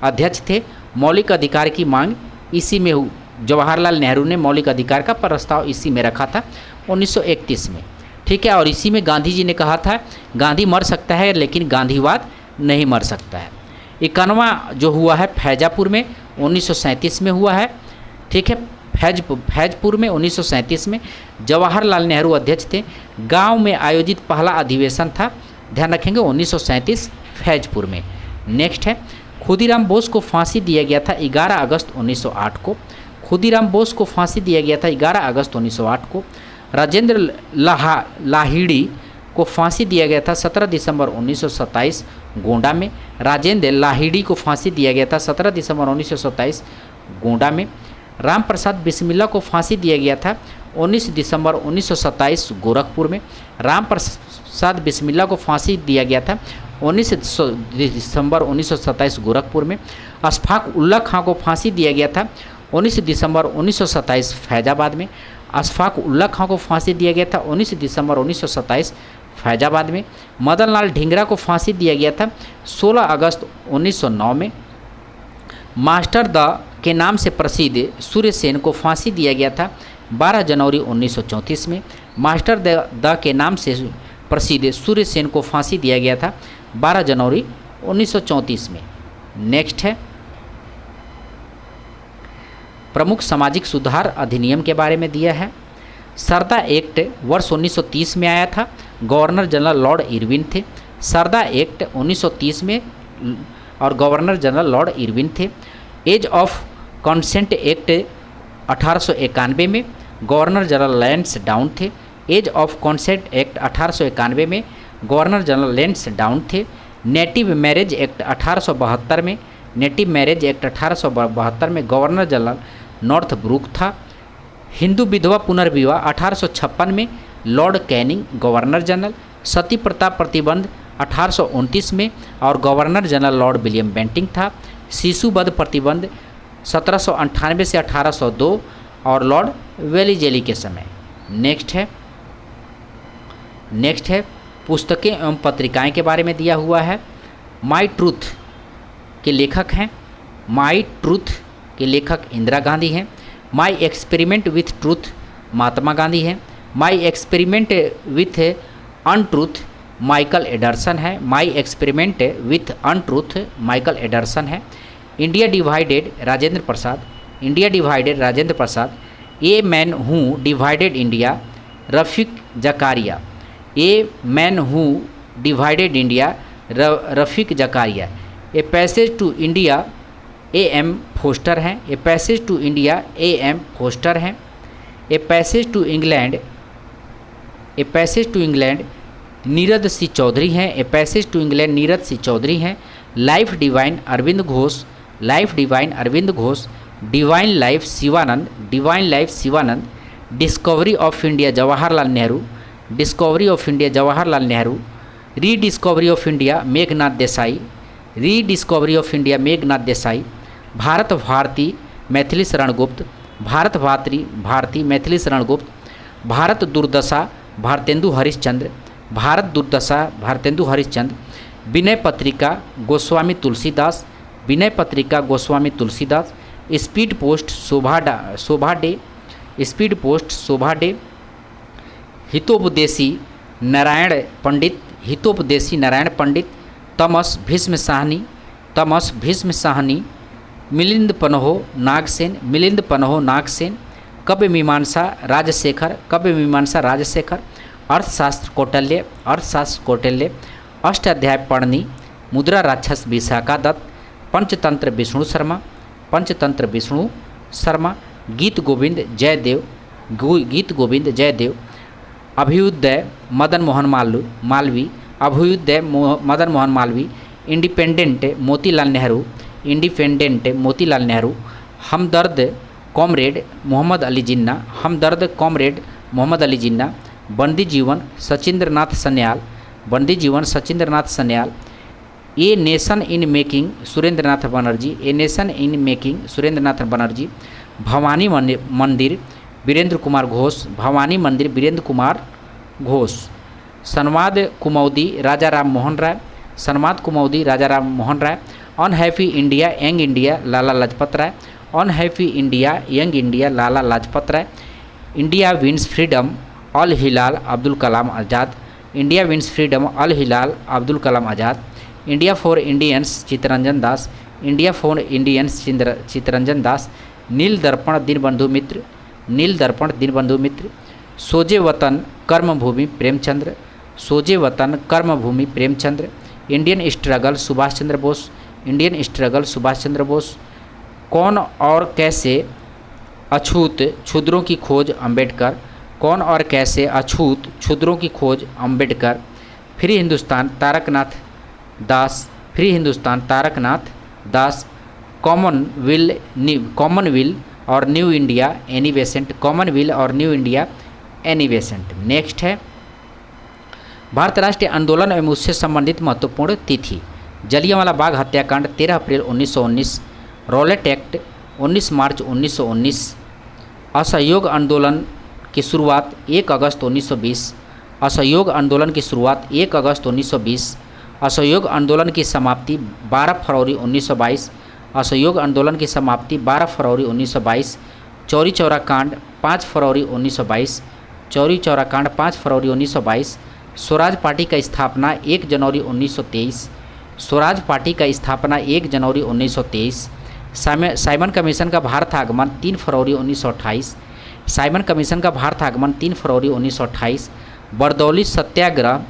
Speaker 1: अध्यक्ष थे, मौलिक अधिकार की मांग इसी में जवाहरलाल नेहरू ने मौलिक अधिकार का प्रस्ताव इसी में रखा था 1931 में, ठीक है। और इसी में गांधी जी ने कहा था गांधी मर सकता है लेकिन गांधीवाद नहीं मर सकता है। 51वां जो हुआ है फैजापुर में 1937 में हुआ है, ठीक है, फैजपुर में 1937 में, जवाहरलाल नेहरू अध्यक्ष थे। गांव में आयोजित पहला अधिवेशन था, ध्यान रखेंगे 1937 फैजपुर में। नेक्स्ट है खुदीराम बोस को फांसी दिया गया था 11 अगस्त 1908 को, खुदीराम बोस को फांसी दिया गया था 11 अगस्त 1908 को। राजेंद्र लाहिड़ी को फांसी दिया गया था 17 दिसंबर 1927 गोंडा में, राजेंद्र लाहिड़ी को फांसी दिया गया था 17 दिसंबर 1927 गोंडा में। राम प्रसाद बिस्मिल्ला को फांसी दिया गया था 19 दिसंबर 1927 गोरखपुर में, राम प्रसाद बिस्मिल्ला को फांसी दिया गया था 19 दिसंबर 1927 गोरखपुर में। अशफाक उल्ला खां को फांसी दिया गया था 19 दिसंबर 1927 फैजाबाद में, अशफाक उल्ला खां को फांसी दिया गया था 19 दिसंबर 1927 फैजाबाद में। मदन लाल ढींगरा को फांसी दिया गया था 16 अगस्त 1909 में। मास्टर द के नाम से प्रसिद्ध सूर्य सेन को फांसी दिया गया था 12 जनवरी 1934 में, मास्टर द के नाम से प्रसिद्ध सूर्य सेन को फांसी दिया गया था 12 जनवरी 1934 में। नेक्स्ट है प्रमुख सामाजिक सुधार अधिनियम के बारे में दिया है। सरदा एक्ट वर्ष 1930 में आया था, गवर्नर जनरल लॉर्ड इरविन थे। सरदा एक्ट 1930 में और गवर्नर जनरल लॉर्ड इरविन थे। एज ऑफ कंसेंट एक्ट 1891 में गवर्नर जनरल लैंस डाउन थे। एज ऑफ कंसेंट एक्ट 1891 में गवर्नर जनरल लैंस डाउन थे। नेटिव मैरिज एक्ट 1872 में, नेटिव मैरिज एक्ट 1872 में गवर्नर जनरल नॉर्थ ब्रूक था। हिंदू विधवा पुनर्विवाह 1856 में Lord Canning governor general. Sati प्रथा प्रतिबंध 1829 में और governor general Lord William Bentinck था। शिशुवध प्रतिबंध 1798 से 1802 और लॉर्ड वेलीजेली के समय। नेक्स्ट है पुस्तकें एवं पत्रिकाएं के बारे में दिया हुआ है। माई ट्रूथ के लेखक हैं, माई ट्रूथ के लेखक इंदिरा गांधी हैं। My experiment with truth Mahatma Gandhi हैं। My experiment with untruth Michael Anderson है। My experiment with untruth Michael Anderson है। India divided Rajendra Prasad, India divided Rajendra Prasad. A man who divided India Rafiq Zakaria, a man who divided India Rafiq Zakaria. A passage to India A.M. Forster हैं। A passage to India A.M. Forster हैं। A passage to England Nirad C Chaudhuri हैं। A passage to England Nirad C Chaudhuri हैं। Life Divine Aurobindo Ghosh, Life Divine Aurobindo Ghosh. Divine Life Shivananda, Divine Life Shivananda. Discovery of India Jawaharlal Nehru, Discovery of India Jawaharlal Nehru. Rediscovery of India Meghnad Desai, Rediscovery of India Meghnad Desai. Bharat Bharati Maithili Sharan Gupt, Bharat Bharati Maithili Sharan Gupt. Bharat दुर्दशा भारतेंदु हरिश्चंद्र, भारत दुर्दशा Bharatendu Harishchandra. Vinay Patrika Goswami Tulsidas, Vinay Patrika Goswami Tulsidas. Speed post शोभा day, speed post शोभा day. हितोपदेशी Narayan पंडित, हितोपदेशी नारायण पंडित। तमस भीष्म साहनी, तमस भीष्म साहनी। मिलिंद पन्हो नागसेन, मिलिंद पन्हो नागसेन। काव्य मीमांसा राजशेखर, काव्य मीमांसा राजशेखर। अर्थशास्त्र कौटिल्य, अर्थशास्त्र कौटिल्य। अष्टाध्याय पढ़नी मुद्रा राक्षस विशाखा दत्त। पंचतंत्र विष्णु शर्मा, पंचतंत्र विष्णु शर्मा। गीत Govind Jaydev, Geet Govind Jaydev. Abhyudaya Madan Mohan Malaviya, Abhyudaya Madan Mohan Malaviya. Independent Motilal Nehru, independent Motilal Nehru. Hamdard comrade Mohammad Ali Jinnah, Hamdard comrade Mohammad Ali Jinnah. Bandi Jeevan Sachindranath Sanyal, Bandi Jeevan Sachindranath Sanyal. A nation in making Surendranath Banerjee, a nation in making Surendranath Banerjee. Bhavani Mandir Virendra Kumar Ghosh, Bhavani Mandir Virendra Kumar Ghosh. संवाद Kaumudi Raja Ram Mohan Roy, Samvad Kaumudi Raja Ram Mohan Roy. Unhappy India young India Lala Lajpat Rai, unhappy India young India Lala Lajpat Rai. India wins freedom Al Hilal Abdul Kalam Azad, India wins freedom Al Hilal Abdul Kalam Azad. India for Indians Chittaranjan Das, India for Indians Chittaranjan Das. Neel Darpan Dinabandhu मित्र, नील दर्पण दीनबंधु मित्र। सोजे वतन कर्मभूमि प्रेमचंद्र, सोजे वतन कर्मभूमि Premchandra. Indian struggle Subhash Chandra Bose, Indian struggle Subhash Chandra Bose. कौन और कैसे अछूत क्षुद्रों की खोज अंबेडकर, कौन और कैसे अछूत क्षुद्रों की खोज अंबेडकर। फ्री हिंदुस्तान तारकनाथ दास, फ्री हिंदुस्तान तारकनाथ दास। कॉमनवेल और new India Annie Besant, Commonweal और new India Annie Besant. Next है भारत राष्ट्रीय आंदोलन एवं उससे संबंधित महत्वपूर्ण तिथि। जलियांवाला बाग हत्याकांड 13 अप्रैल 1919, रॉलेट एक्ट 19 मार्च 1919। असहयोग आंदोलन की शुरुआत 1 अगस्त 1920, असहयोग आंदोलन की शुरुआत 1 अगस्त 1920। असहयोग आंदोलन की समाप्ति 12 फरवरी 1922, असहयोग आंदोलन की समाप्ति 12 फरवरी 1922। चौरी चौरा कांड 5 फरवरी 1922, चौरी चौरा कांड 5 फरवरी 1922। स्वराज पार्टी का स्थापना 1 जनवरी 1923, स्वराज पार्टी का स्थापना 1 जनवरी 1923। साइमन कमीशन का भारत आगमन 3 फरवरी 1928, साइमन कमीशन का भारत आगमन 3 फरवरी 1928। बरदौली सत्याग्रह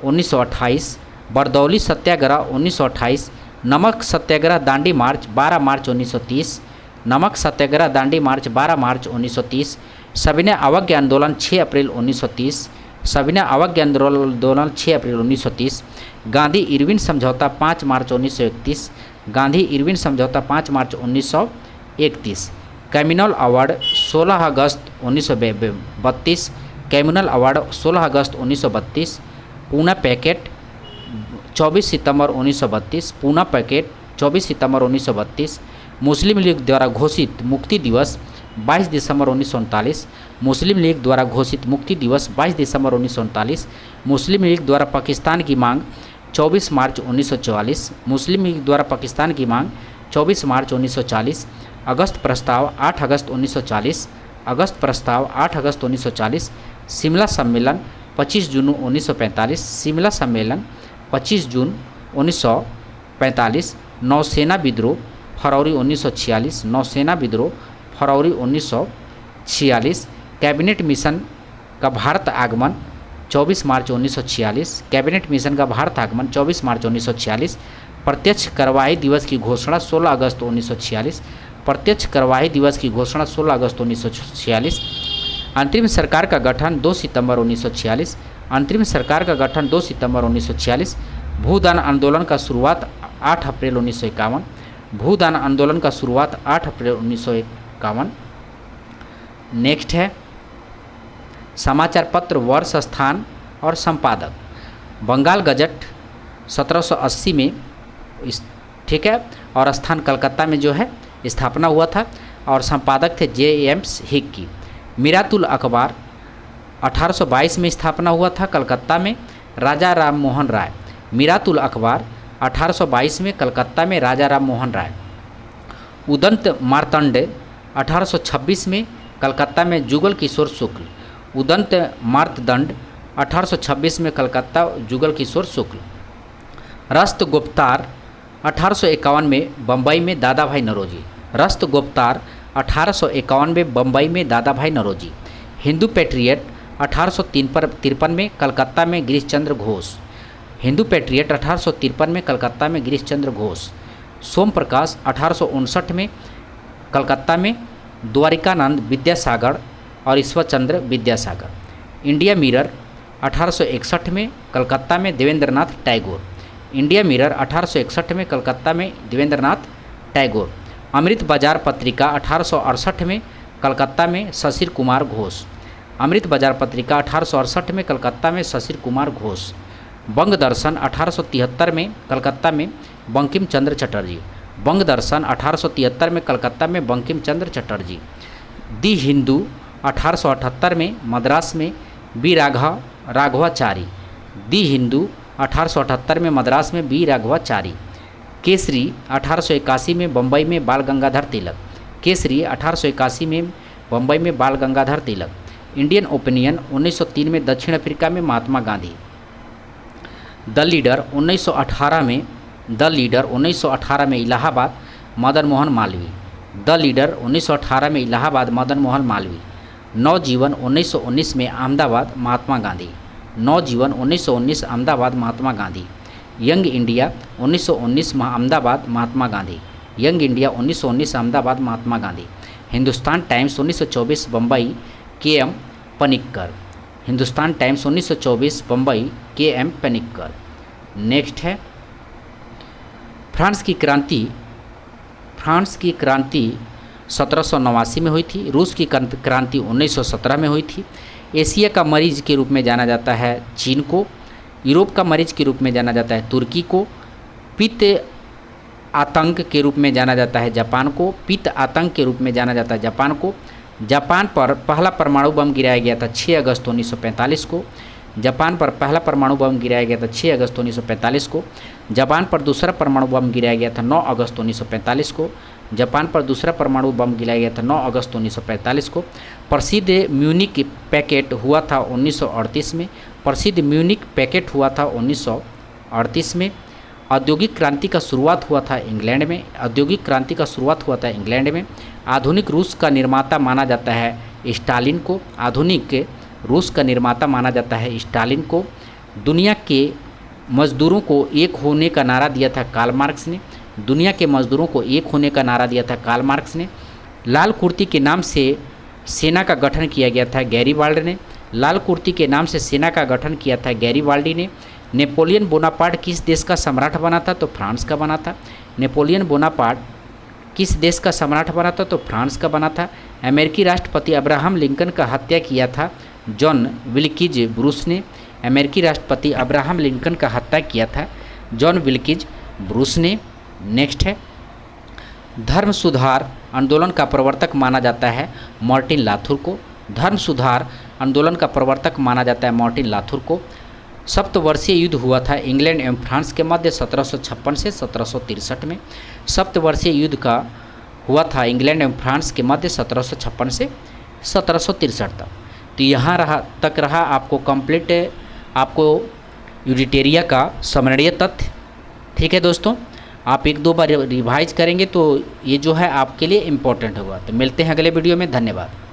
Speaker 1: 1928, बरदौली सत्याग्रह 1928। नमक सत्याग्रह दांडी मार्च 12 मार्च 1930, नमक सत्याग्रह दांडी मार्च 12 मार्च 1930। सविनय अवज्ञा आंदोलन 6 अप्रैल 1930, सविनय अवज्ञा आंदोलन 6 अप्रैल 1930। गांधी इरविन समझौता 5 मार्च 1931, गांधी इरविन समझौता 5 मार्च 1931। कम्युनल अवार्ड 16 अगस्त 1932, कम्युनल अवार्ड 16 अगस्त 1932। पूना पैकेट 24 सितंबर 1932, पूना पैकेट 24 सितंबर 1932। मुस्लिम लीग द्वारा घोषित मुक्ति दिवस 22 दिसंबर 1939, मुस्लिम लीग द्वारा घोषित मुक्ति दिवस 22 दिसंबर 1939। मुस्लिम लीग द्वारा पाकिस्तान की मांग 24 मार्च 1944, मुस्लिम लीग द्वारा पाकिस्तान की मांग 24 मार्च 1940। अगस्त प्रस्ताव 8 अगस्त 1940, अगस्त प्रस्ताव 8 अगस्त 1940। शिमला सम्मेलन 25 जून 1945, शिमला सम्मेलन 25 जून 1945। नौसेना विद्रोह फरवरी 1946, नौसेना विद्रोह फरवरी 1946। कैबिनेट मिशन का भारत आगमन 24 मार्च 1946, कैबिनेट मिशन का भारत आगमन 24 मार्च 1946। प्रत्यक्ष कार्यवाही दिवस की घोषणा 16 अगस्त 1946, प्रत्यक्ष कार्यवाही दिवस की घोषणा 16 अगस्त 1946। अंतरिम सरकार का गठन 2 सितंबर 1946, अंतरिम सरकार का गठन 2 सितंबर 1946। भूदान आंदोलन का शुरुआत 8 अप्रैल 1951, भूदान आंदोलन का शुरुआत 8 अप्रैल 1951। नेक्स्ट है समाचार पत्र वर्ष स्थान और संपादक। बंगाल गजट 1780 में ठीक है, और स्थान कलकत्ता में जो है स्थापना हुआ था, और संपादक थे जेम्स हिक्की। मिरातुल अखबार 1822 में स्थापना हुआ था कलकत्ता में, राजा राम मोहन राय। मिरातुल अखबार 1822 में कलकत्ता में, राजा राम मोहन राय। उदंत मार्तंड 1826 में कलकत्ता में, जुगल किशोर शुक्ल। उदंत मार्तंड 1826 में कलकत्ता, जुगल किशोर शुक्ल। रस्त गुप्तार 1851 में बम्बई में दादा भाई नौरोजी। रस्त गुप्तार 1851 में बम्बई में दादा भाई नौरोजी। हिंदू पैट्रियट 1853 में कलकत्ता में गिरीश चंद्र घोष। हिंदू पैट्रियट 1853 में कलकत्ता में गिरीश चंद्र घोष। सोम प्रकाश 1859 में कलकत्ता में द्वारिकानंद विद्यासागर और ईश्वर चंद्र विद्यासागर। इंडिया मिरर 1861 में कलकत्ता में देवेंद्रनाथ टैगोर। इंडिया मिरर 1861 में कलकत्ता में देवेंद्रनाथ टैगोर। अमृत बाजार पत्रिका 1868 में कलकत्ता में शशिर कुमार घोष। अमृत बाजार पत्रिका 1868 में कलकत्ता में शशिर कुमार घोष। बंग दर्शन 1873 में कलकत्ता में बंकिम चंद्र चटर्जी। बंग दर्शन 1873 में कलकत्ता में बंकिम चंद्र चटर्जी। दी हिंदू 1878 में मद्रास में बी राघवाचारी। दी हिंदू 1878 में मद्रास में बी राघवाचारी। केसरी 1881 में बम्बई में बाल गंगाधर तिलक। केसरी 1881 में बम्बई में बाल गंगाधर तिलक। इंडियन ओपिनियन 1903 में दक्षिण अफ्रीका में महात्मा गांधी। द लीडर 1918 में इलाहाबाद मदन मोहन मालवीय। द लीडर 1918 में इलाहाबाद मदन मोहन मालवीय। नवजीवन 1919 में Ahmedabad Mahatma Gandhi. Navjivan 1919 Ahmedabad Mahatma Gandhi. Young India 1919 Ahmedabad Mahatma Gandhi. Young India 1919 Ahmedabad Mahatma Gandhi. Hindustan times 1924 Bombay के.एम. पनिक्कर। हिंदुस्तान टाइम्स 1924 बम्बई के.एम. पनिक्कर। नेक्स्ट है फ्रांस की क्रांति 1789 में हुई थी। रूस की क्रांति 1917 में हुई थी। एशिया का मरीज के रूप में जाना जाता है चीन को। यूरोप का मरीज के रूप में जाना जाता है तुर्की को। पित्त आतंक के रूप में जाना जाता है जापान को। पित्त आतंक के रूप में जाना जाता है जापान को। जापान पर पहला परमाणु बम गिराया गया था 6 अगस्त 1945 को। जापान पर पहला परमाणु बम गिराया गया था 6 अगस्त 1945 को। जापान पर दूसरा परमाणु बम गिराया गया था 9 अगस्त 1945 को। जापान पर दूसरा परमाणु बम गिराया गया था 9 अगस्त 1945 को। प्रसिद्ध म्यूनिक पैकेट हुआ था 1938 में। प्रसिद्ध म्यूनिक पैकेट हुआ था 1938 में। औद्योगिक क्रांति का शुरुआत हुआ था इंग्लैंड में। औद्योगिक क्रांति का शुरुआत हुआ था इंग्लैंड में। आधुनिक रूस का निर्माता माना जाता है स्टालिन को। आधुनिक रूस का निर्माता माना जाता है स्टालिन को। दुनिया के मजदूरों को एक होने का नारा दिया था कार्ल मार्क्स ने। दुनिया के मजदूरों को एक होने का नारा दिया था कार्ल मार्क्स ने। लाल कुर्ती के नाम से सेना का गठन किया गया था गैरीबाल्ड ने। लाल कुर्ती के नाम से सेना का गठन किया था गैरीबाल्डी ने। नेपोलियन बोनापार्ट किस देश का सम्राट बना था? तो फ्रांस का बना था। नेपोलियन बोनापार्ट किस देश का सम्राट बना था? तो फ्रांस का बना था। अमेरिकी राष्ट्रपति अब्राहम लिंकन का हत्या किया था जॉन विल्किज ब्रूस ने। अमेरिकी राष्ट्रपति अब्राहम लिंकन का हत्या किया था जॉन विल्किज ब्रूस ने। नेक्स्ट है धर्म सुधार आंदोलन का प्रवर्तक माना जाता है मार्टिन लाथुर को। धर्म सुधार आंदोलन का प्रवर्तक माना जाता है मार्टिन लाथुर को। सप्तवर्षीय युद्ध हुआ था इंग्लैंड एवं फ्रांस के मध्य 1756 से 1763 में। सप्तवर्षीय युद्ध का हुआ था इंग्लैंड एवं फ्रांस के मध्य 1756 से 1763 तक। तो यहाँ तक रहा आपको कंप्लीट आपको यूडिटेरिया का समरणीय तथ्य। ठीक है दोस्तों, आप 1-2 बार रिवाइज करेंगे तो ये जो है आपके लिए इम्पोर्टेंट होगा। तो मिलते हैं अगले वीडियो में। धन्यवाद।